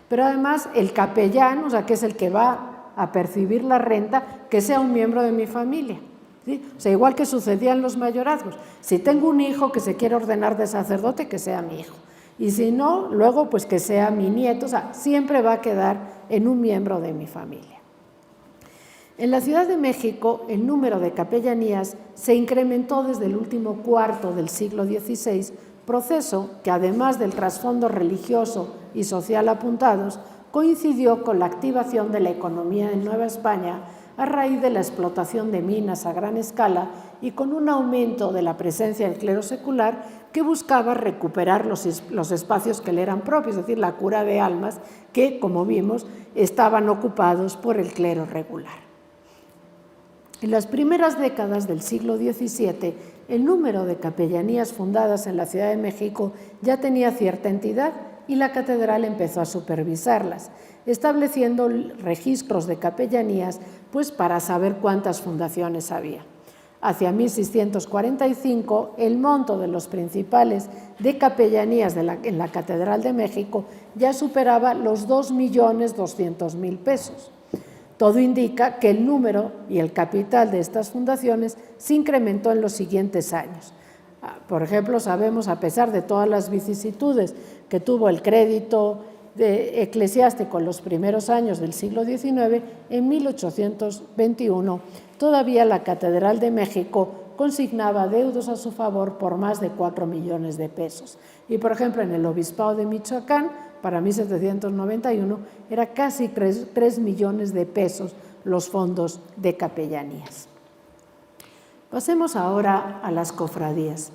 Pero además el capellán, o sea, que es el que va a percibir la renta, que sea un miembro de mi familia. ¿Sí? O sea, igual que sucedía en los mayorazgos. Si tengo un hijo que se quiere ordenar de sacerdote, que sea mi hijo. Y si no, luego pues que sea mi nieto. O sea, siempre va a quedar en un miembro de mi familia. En la Ciudad de México, el número de capellanías se incrementó desde el último cuarto del siglo XVI, proceso que, además del trasfondo religioso y social apuntados, coincidió con la activación de la economía en Nueva España a raíz de la explotación de minas a gran escala y con un aumento de la presencia del clero secular que buscaba recuperar los espacios que le eran propios, es decir, la cura de almas que, como vimos, estaban ocupados por el clero regular. En las primeras décadas del siglo XVII, el número de capellanías fundadas en la Ciudad de México ya tenía cierta entidad y la catedral empezó a supervisarlas, estableciendo registros de capellanías pues para saber cuántas fundaciones había. Hacia 1645, el monto de los principales de capellanías en la Catedral de México ya superaba los 2.200.000 pesos. Todo indica que el número y el capital de estas fundaciones se incrementó en los siguientes años. Por ejemplo, sabemos, a pesar de todas las vicisitudes que tuvo el crédito eclesiástico en los primeros años del siglo XIX, en 1821 todavía la Catedral de México consignaba deudos a su favor por más de 4 millones de pesos. Y, por ejemplo, en el Obispado de Michoacán, para 1791, era casi 3 millones de pesos los fondos de capellanías. Pasemos ahora a las cofradías.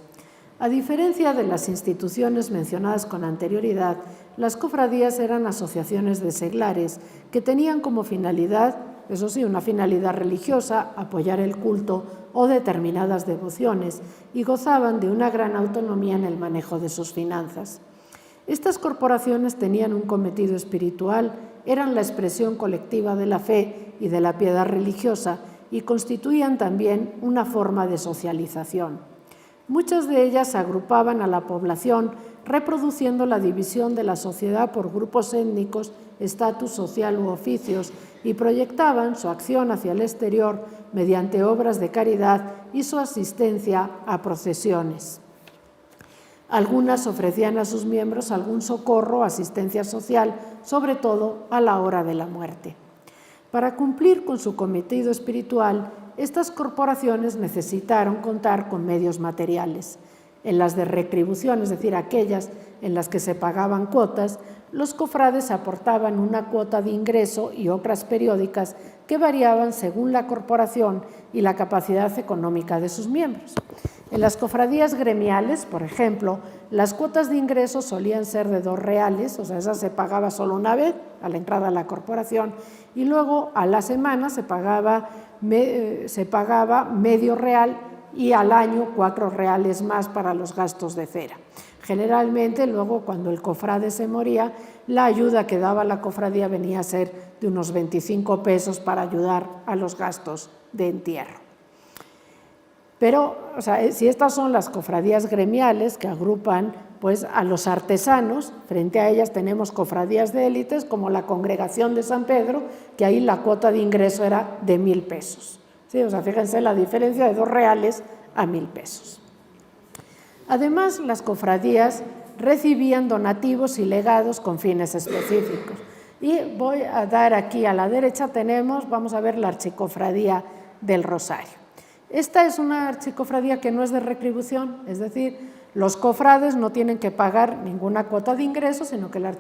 A diferencia de las instituciones mencionadas con anterioridad, las cofradías eran asociaciones de seglares que tenían como finalidad, eso sí, una finalidad religiosa, apoyar el culto o determinadas devociones, y gozaban de una gran autonomía en el manejo de sus finanzas. Estas corporaciones tenían un cometido espiritual, eran la expresión colectiva de la fe y de la piedad religiosa y constituían también una forma de socialización. Muchas de ellas agrupaban a la población, reproduciendo la división de la sociedad por grupos étnicos, estatus social u oficios, y proyectaban su acción hacia el exterior mediante obras de caridad y su asistencia a procesiones. Algunas ofrecían a sus miembros algún socorro o asistencia social, sobre todo a la hora de la muerte. Para cumplir con su cometido espiritual, estas corporaciones necesitaron contar con medios materiales. En las de retribución, es decir, aquellas en las que se pagaban cuotas, los cofrades aportaban una cuota de ingreso y otras periódicas que variaban según la corporación y la capacidad económica de sus miembros. En las cofradías gremiales, por ejemplo, las cuotas de ingreso solían ser de 2 reales, o sea, esa se pagaba solo una vez a la entrada a la corporación, y luego a la semana se pagaba medio real y al año 4 reales más para los gastos de cera. Generalmente, luego, cuando el cofrade se moría, la ayuda que daba la cofradía venía a ser de unos 25 pesos para ayudar a los gastos de entierro. Pero, o sea, si estas son las cofradías gremiales que agrupan pues, a los artesanos, frente a ellas tenemos cofradías de élites como la Congregación de San Pedro, que ahí la cuota de ingreso era de 1,000 pesos. ¿Sí? O sea, fíjense la diferencia de 2 reales a 1,000 pesos. Además, las cofradías recibían donativos y legados con fines específicos. Y voy a dar aquí a la derecha vamos a ver la Archicofradía del Rosario. Esta es una archicofradía que no es de retribución, es decir, los cofrades no tienen que pagar ninguna cuota de ingresos, sino que la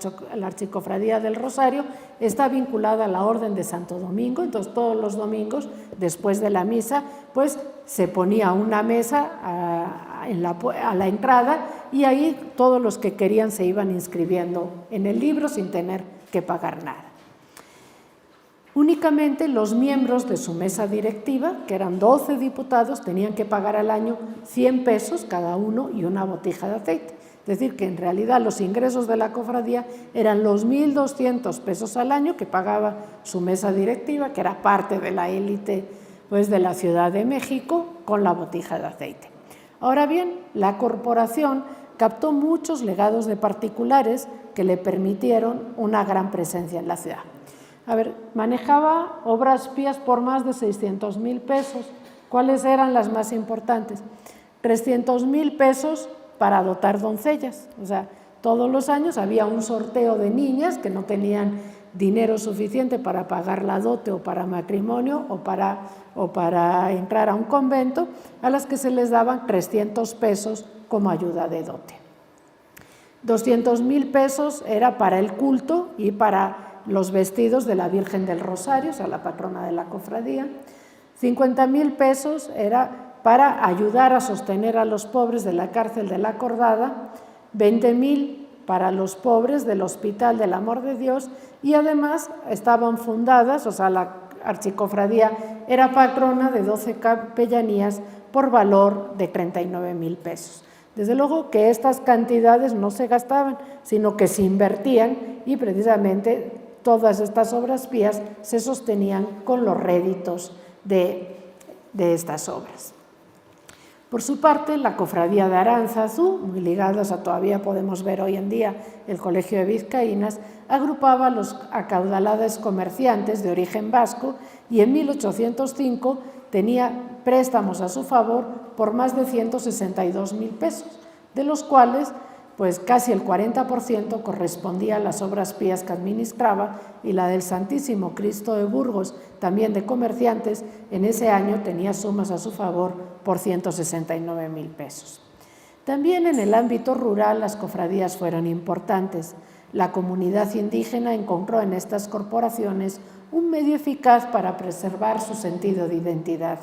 Archicofradía del Rosario está vinculada a la Orden de Santo Domingo. Entonces todos los domingos, después de la misa, pues se ponía una mesa a la entrada y ahí todos los que querían se iban inscribiendo en el libro sin tener que pagar nada. Únicamente los miembros de su mesa directiva, que eran 12 diputados, tenían que pagar al año 100 pesos cada uno y una botija de aceite. Es decir, que en realidad los ingresos de la cofradía eran los 1.200 pesos al año que pagaba su mesa directiva, que era parte de la élite pues, de la Ciudad de México, con la botija de aceite. Ahora bien, la corporación captó muchos legados de particulares que le permitieron una gran presencia en la ciudad. Manejaba obras pías por más de 600,000 pesos. ¿Cuáles eran las más importantes? 300,000 pesos para dotar doncellas. O sea, todos los años había un sorteo de niñas que no tenían dinero suficiente para pagar la dote o para matrimonio o para entrar a un convento, a las que se les daban 300 pesos como ayuda de dote. 200,000 pesos era para el culto y para los vestidos de la Virgen del Rosario, o sea, la patrona de la cofradía. 50,000 pesos era para ayudar a sostener a los pobres de la cárcel de la Cordada, 20,000 para los pobres del Hospital del Amor de Dios, y además estaban fundadas, o sea, la Archicofradía era patrona de 12 capellanías por valor de 39,000 pesos. Desde luego que estas cantidades no se gastaban, sino que se invertían, y precisamente todas estas obras pías se sostenían con los réditos de estas obras. Por su parte, la cofradía de Aránzazu, muy ligadas a todavía podemos ver hoy en día el Colegio de Vizcaínas, agrupaba a los acaudalados comerciantes de origen vasco y en 1805 tenía préstamos a su favor por más de 162,000 pesos, de los cuales pues casi el 40% correspondía a las obras pías que administraba, y la del Santísimo Cristo de Burgos, también de comerciantes, en ese año tenía sumas a su favor por 169,000 pesos. También en el ámbito rural las cofradías fueron importantes. La comunidad indígena encontró en estas corporaciones un medio eficaz para preservar su sentido de identidad.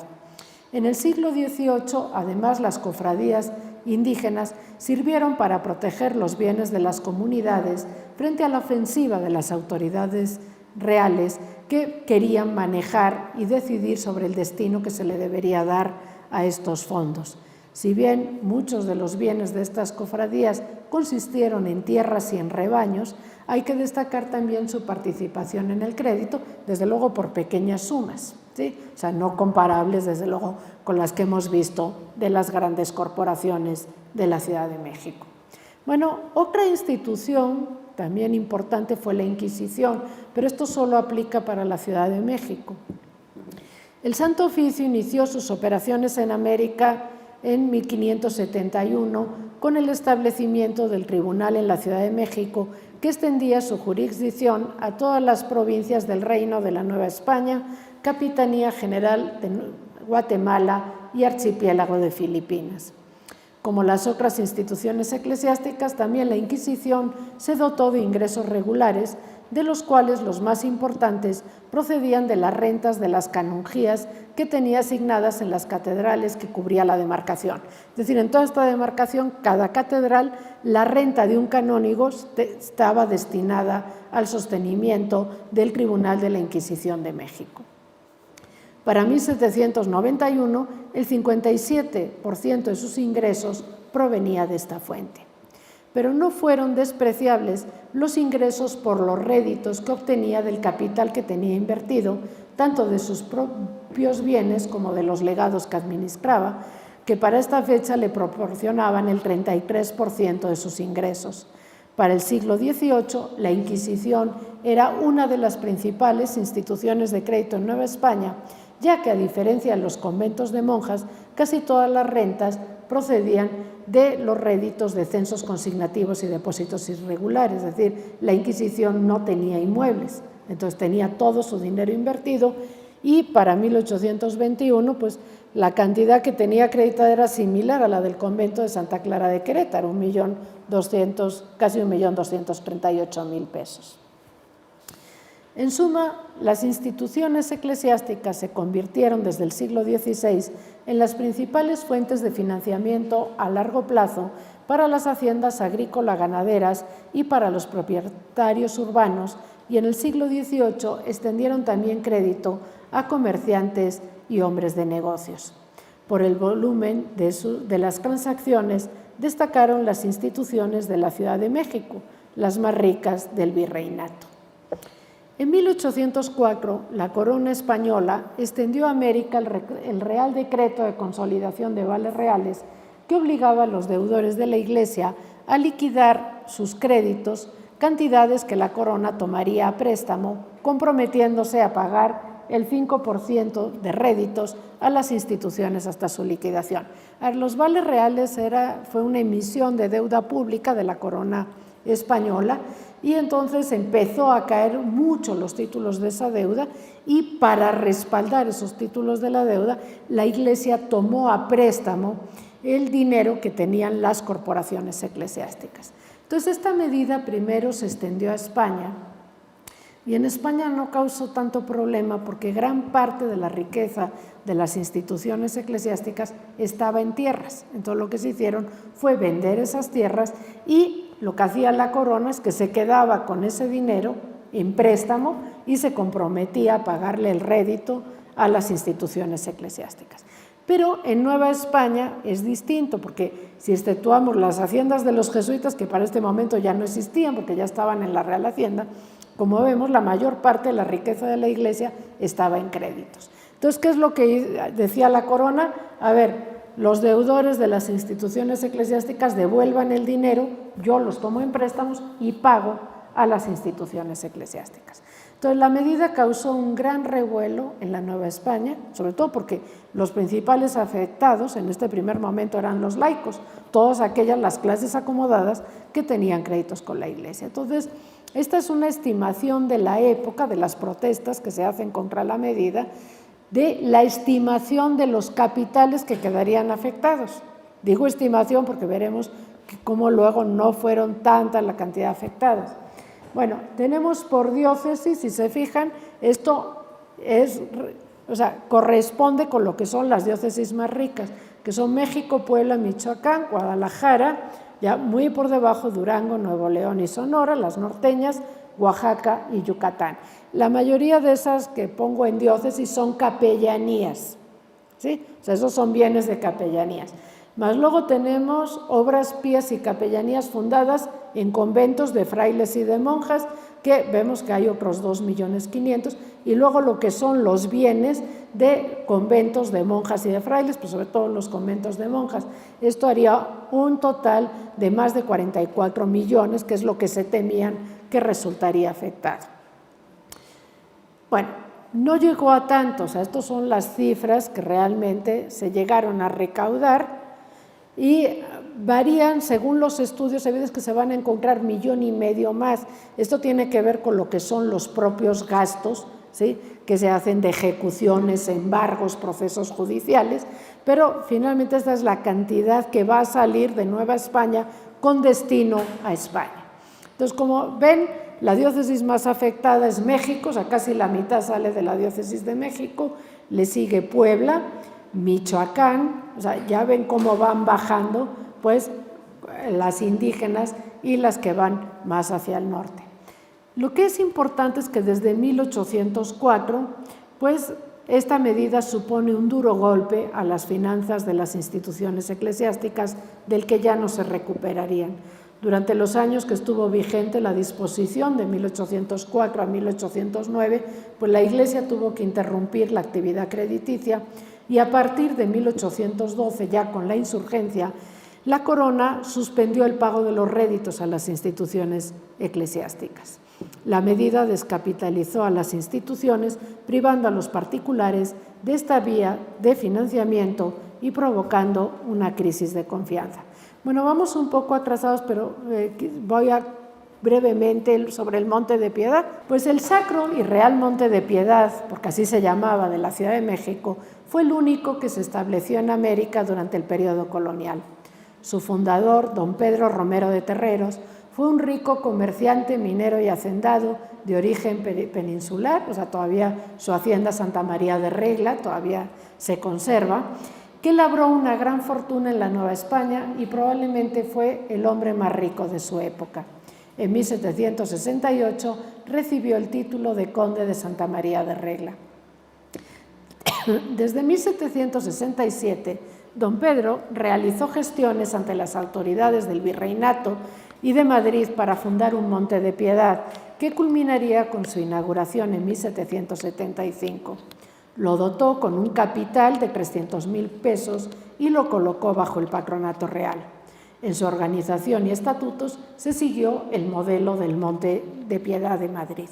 En el siglo XVIII, además, las cofradías indígenas sirvieron para proteger los bienes de las comunidades frente a la ofensiva de las autoridades reales que querían manejar y decidir sobre el destino que se le debería dar a estos fondos. Si bien muchos de los bienes de estas cofradías consistieron en tierras y en rebaños, hay que destacar también su participación en el crédito, desde luego por pequeñas sumas, ¿sí? O sea, no comparables desde luego con las que hemos visto de las grandes corporaciones de la Ciudad de México. Bueno, otra institución también importante fue la Inquisición, pero esto solo aplica para la Ciudad de México. El Santo Oficio inició sus operaciones en América en 1571 con el establecimiento del tribunal en la Ciudad de México, que extendía su jurisdicción a todas las provincias del Reino de la Nueva España, Capitanía General de Guatemala y Archipiélago de Filipinas. Como las otras instituciones eclesiásticas, también la Inquisición se dotó de ingresos regulares, de los cuales los más importantes procedían de las rentas de las canonjías que tenía asignadas en las catedrales que cubría la demarcación. Es decir, en toda esta demarcación, cada catedral, la renta de un canónigo estaba destinada al sostenimiento del Tribunal de la Inquisición de México. Para 1791, el 57% de sus ingresos provenía de esta fuente. Pero no fueron despreciables los ingresos por los réditos que obtenía del capital que tenía invertido, tanto de sus propios bienes como de los legados que administraba, que para esta fecha le proporcionaban el 33% de sus ingresos. Para el siglo XVIII, la Inquisición era una de las principales instituciones de crédito en Nueva España, ya que, a diferencia de los conventos de monjas, casi todas las rentas procedían de los réditos de censos consignativos y depósitos irregulares. Es decir, la Inquisición no tenía inmuebles, entonces tenía todo su dinero invertido, y para 1821 pues la cantidad que tenía acreditada era similar a la del convento de Santa Clara de Querétaro, casi 1.238.000 pesos. En suma, las instituciones eclesiásticas se convirtieron desde el siglo XVI en las principales fuentes de financiamiento a largo plazo para las haciendas agrícola-ganaderas y para los propietarios urbanos, y en el siglo XVIII extendieron también crédito a comerciantes y hombres de negocios. Por el volumen de las transacciones destacaron las instituciones de la Ciudad de México, las más ricas del virreinato. En 1804, la corona española extendió a América el Real Decreto de Consolidación de Vales Reales, que obligaba a los deudores de la Iglesia a liquidar sus créditos, cantidades que la corona tomaría a préstamo, comprometiéndose a pagar el 5% de réditos a las instituciones hasta su liquidación. Los vales reales fue una emisión de deuda pública de la corona española, y entonces empezó a caer mucho los títulos de esa deuda, y para respaldar esos títulos de la deuda, la Iglesia tomó a préstamo el dinero que tenían las corporaciones eclesiásticas. Entonces, esta medida primero se extendió a España, y en España no causó tanto problema porque gran parte de la riqueza de las instituciones eclesiásticas estaba en tierras. Entonces, lo que se hicieron fue vender esas tierras, y lo que hacía la corona es que se quedaba con ese dinero en préstamo y se comprometía a pagarle el rédito a las instituciones eclesiásticas. Pero en Nueva España es distinto, porque si exceptuamos las haciendas de los jesuitas, que para este momento ya no existían porque ya estaban en la Real Hacienda, como vemos, la mayor parte de la riqueza de la Iglesia estaba en créditos. Entonces, ¿qué es lo que decía la corona? A ver, los deudores de las instituciones eclesiásticas devuelvan el dinero, yo los tomo en préstamos y pago a las instituciones eclesiásticas. Entonces, la medida causó un gran revuelo en la Nueva España, sobre todo porque los principales afectados en este primer momento eran los laicos, todas las clases acomodadas que tenían créditos con la Iglesia. Entonces, esta es una estimación de la época, de las protestas que se hacen contra la medida, de la estimación de los capitales que quedarían afectados. Digo estimación porque veremos cómo luego no fueron tanta la cantidad de afectados. Bueno, tenemos por diócesis, si se fijan, esto corresponde con lo que son las diócesis más ricas, que son México, Puebla, Michoacán, Guadalajara, ya muy por debajo Durango, Nuevo León y Sonora, las norteñas, Oaxaca y Yucatán. La mayoría de esas que pongo en diócesis son capellanías, ¿sí? O sea, esos son bienes de capellanías. Más luego tenemos obras pías y capellanías fundadas en conventos de frailes y de monjas, que vemos que hay otros 2.500.000, y luego lo que son los bienes de conventos de monjas y de frailes, pues sobre todo los conventos de monjas. Esto haría un total de más de 44 millones, que es lo que se temían que resultaría afectado. Bueno, no llegó a tanto, o sea, estas son las cifras que realmente se llegaron a recaudar, y varían según los estudios, hay veces que se van a encontrar 1,5 millones más. Esto tiene que ver con lo que son los propios gastos, ¿sí?, que se hacen de ejecuciones, embargos, procesos judiciales, pero finalmente esta es la cantidad que va a salir de Nueva España con destino a España. Entonces, como ven, la diócesis más afectada es México, o sea, casi la mitad sale de la diócesis de México, le sigue Puebla, Michoacán, o sea, ya ven cómo van bajando, pues, las indígenas y las que van más hacia el norte. Lo que es importante es que desde 1804, pues, esta medida supone un duro golpe a las finanzas de las instituciones eclesiásticas, del que ya no se recuperarían. Durante los años que estuvo vigente la disposición de 1804 a 1809, pues la Iglesia tuvo que interrumpir la actividad crediticia, y a partir de 1812, ya con la insurgencia, la corona suspendió el pago de los réditos a las instituciones eclesiásticas. La medida descapitalizó a las instituciones, privando a los particulares de esta vía de financiamiento y provocando una crisis de confianza. Bueno, vamos un poco atrasados, pero voy a brevemente sobre el Monte de Piedad. Pues el Sacro y Real Monte de Piedad, porque así se llamaba, de la Ciudad de México, fue el único que se estableció en América durante el periodo colonial. Su fundador, don Pedro Romero de Terreros, fue un rico comerciante, minero y hacendado de origen peninsular, o sea, todavía su hacienda Santa María de Regla todavía se conserva, que labró una gran fortuna en la Nueva España y probablemente fue el hombre más rico de su época. En 1768 recibió el título de conde de Santa María de Regla. Desde 1767, don Pedro realizó gestiones ante las autoridades del Virreinato y de Madrid para fundar un Monte de Piedad, que culminaría con su inauguración en 1775. Lo dotó con un capital de 300.000 pesos y lo colocó bajo el patronato real. En su organización y estatutos se siguió el modelo del Monte de Piedad de Madrid.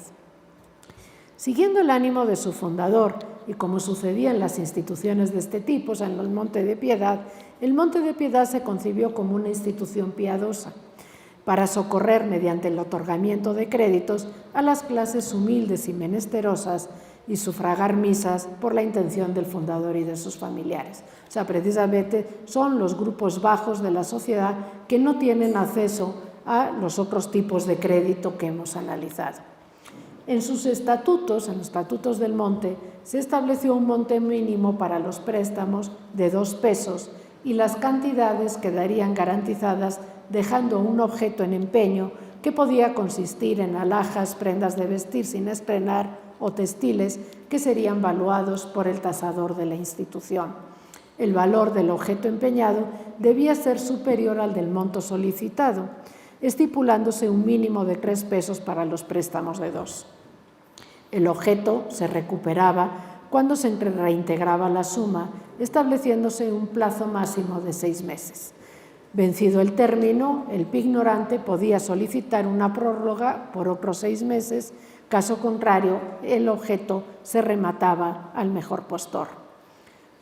Siguiendo el ánimo de su fundador, y como sucedía en las instituciones de este tipo, o sea, en el Monte de Piedad, el Monte de Piedad se concibió como una institución piadosa para socorrer mediante el otorgamiento de créditos a las clases humildes y menesterosas y sufragar misas por la intención del fundador y de sus familiares. O sea, precisamente son los grupos bajos de la sociedad que no tienen acceso a los otros tipos de crédito que hemos analizado. En sus estatutos, en los estatutos del monte, se estableció un monte mínimo para los préstamos de 2 pesos y las cantidades quedarían garantizadas dejando un objeto en empeño que podía consistir en alhajas, prendas de vestir sin estrenar o textiles que serían valuados por el tasador de la institución. El valor del objeto empeñado debía ser superior al del monto solicitado, estipulándose un mínimo de 3 pesos para los préstamos de 2. El objeto se recuperaba cuando se reintegraba la suma, estableciéndose un plazo máximo de 6 meses. Vencido el término, el pignorante podía solicitar una prórroga por otros 6 meses, caso contrario, el objeto se remataba al mejor postor.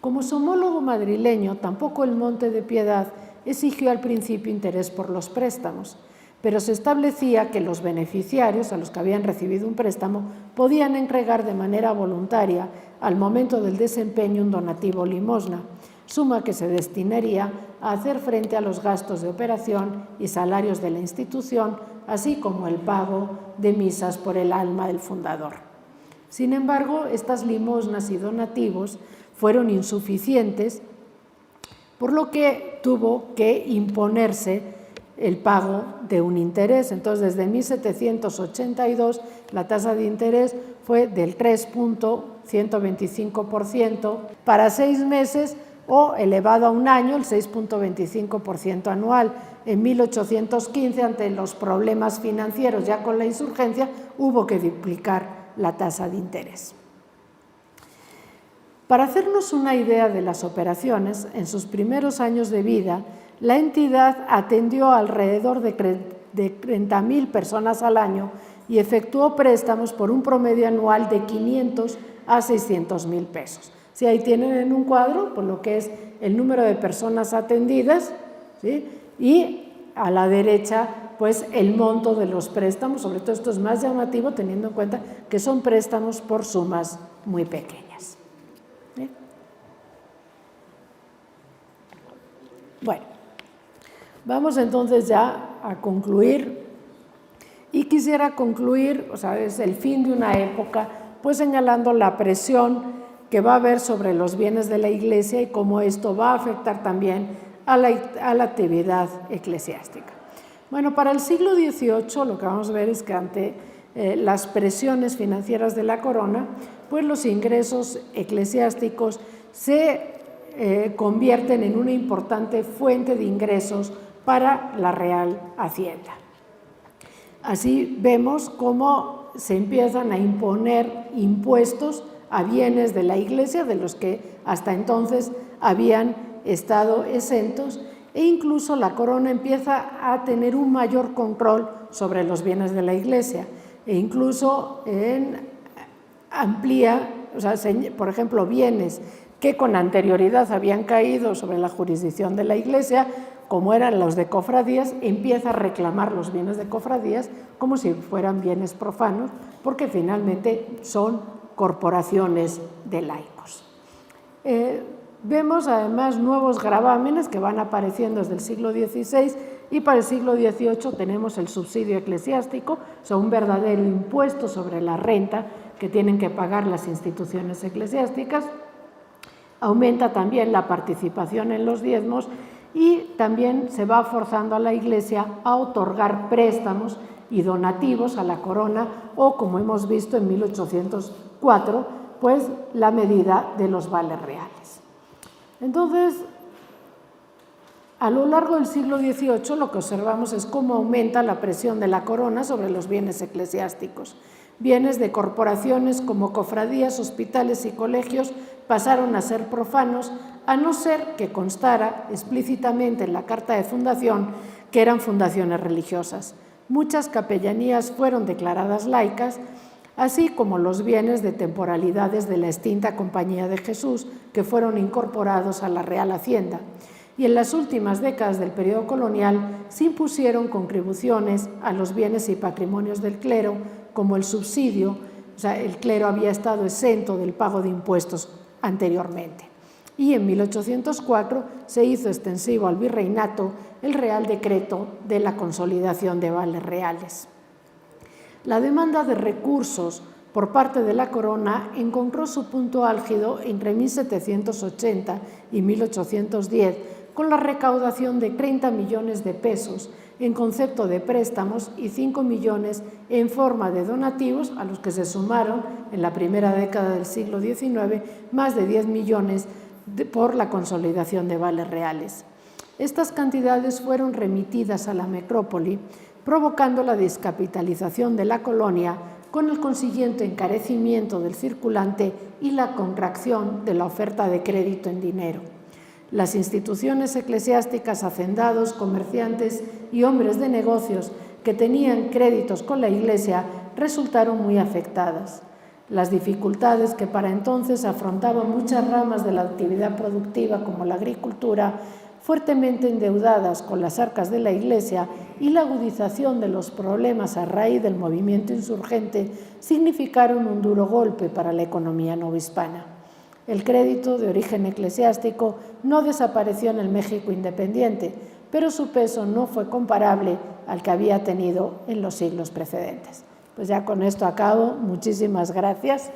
Como su homólogo madrileño, tampoco el Monte de Piedad exigió al principio interés por los préstamos, pero se establecía que los beneficiarios, a los que habían recibido un préstamo, podían entregar de manera voluntaria al momento del desempeño un donativo o limosna, suma que se destinaría a hacer frente a los gastos de operación y salarios de la institución, así como el pago de misas por el alma del fundador. Sin embargo, estas limosnas y donativos fueron insuficientes, por lo que tuvo que imponerse el pago de un interés. Entonces, desde 1782, la tasa de interés fue del 3.125% para 6 meses o elevado a un año, el 6.25% anual. En 1815, ante los problemas financieros ya con la insurgencia, hubo que duplicar la tasa de interés. Para hacernos una idea de las operaciones, en sus primeros años de vida, la entidad atendió a alrededor de 30.000 personas al año y efectuó préstamos por un promedio anual de 500 a 600.000 pesos. Si ahí tienen en un cuadro, por lo que es el número de personas atendidas, ¿sí? Y a la derecha, pues el monto de los préstamos, sobre todo esto es más llamativo teniendo en cuenta que son préstamos por sumas muy pequeñas. ¿Sí? Bueno. Vamos entonces ya a concluir y quisiera concluir, o sea, es el fin de una época, pues señalando la presión que va a haber sobre los bienes de la Iglesia y cómo esto va a afectar también a la actividad eclesiástica. Bueno, para el siglo XVIII lo que vamos a ver es que ante las presiones financieras de la corona, pues los ingresos eclesiásticos se convierten en una importante fuente de ingresos para la Real Hacienda. Así vemos cómo se empiezan a imponer impuestos a bienes de la Iglesia, de los que hasta entonces habían estado exentos, e incluso la corona empieza a tener un mayor control sobre los bienes de la Iglesia, e incluso amplía, o sea, por ejemplo, bienes que con anterioridad habían caído sobre la jurisdicción de la Iglesia, como eran los de cofradías, empieza a reclamar los bienes de cofradías como si fueran bienes profanos, porque finalmente son corporaciones de laicos. Vemos además nuevos gravámenes que van apareciendo desde el siglo XVI y para el siglo XVIII tenemos el subsidio eclesiástico, o sea, un verdadero impuesto sobre la renta que tienen que pagar las instituciones eclesiásticas. Aumenta también la participación en los diezmos y también se va forzando a la Iglesia a otorgar préstamos y donativos a la corona o, como hemos visto en 1804, pues la medida de los vales reales. Entonces, a lo largo del siglo XVIII lo que observamos es cómo aumenta la presión de la corona sobre los bienes eclesiásticos. Bienes de corporaciones como cofradías, hospitales y colegios pasaron a ser profanos, a no ser que constara explícitamente en la carta de fundación que eran fundaciones religiosas. Muchas capellanías fueron declaradas laicas, así como los bienes de temporalidades de la extinta Compañía de Jesús, que fueron incorporados a la Real Hacienda. Y en las últimas décadas del periodo colonial se impusieron contribuciones a los bienes y patrimonios del clero, como el subsidio, o sea, el clero había estado exento del pago de impuestos anteriormente. Y en 1804 se hizo extensivo al virreinato el Real Decreto de la consolidación de vales reales. La demanda de recursos por parte de la corona encontró su punto álgido entre 1780 y 1810, con la recaudación de 30 millones de pesos en concepto de préstamos y 5 millones en forma de donativos, a los que se sumaron en la primera década del siglo XIX más de 10 millones por la consolidación de vales reales. Estas cantidades fueron remitidas a la metrópoli, provocando la descapitalización de la colonia con el consiguiente encarecimiento del circulante y la contracción de la oferta de crédito en dinero. Las instituciones eclesiásticas, hacendados, comerciantes y hombres de negocios que tenían créditos con la Iglesia resultaron muy afectadas. Las dificultades que para entonces afrontaban muchas ramas de la actividad productiva, como la agricultura, fuertemente endeudadas con las arcas de la Iglesia, y la agudización de los problemas a raíz del movimiento insurgente significaron un duro golpe para la economía novohispana. El crédito de origen eclesiástico no desapareció en el México independiente, pero su peso no fue comparable al que había tenido en los siglos precedentes. Pues ya con esto acabo. Muchísimas gracias.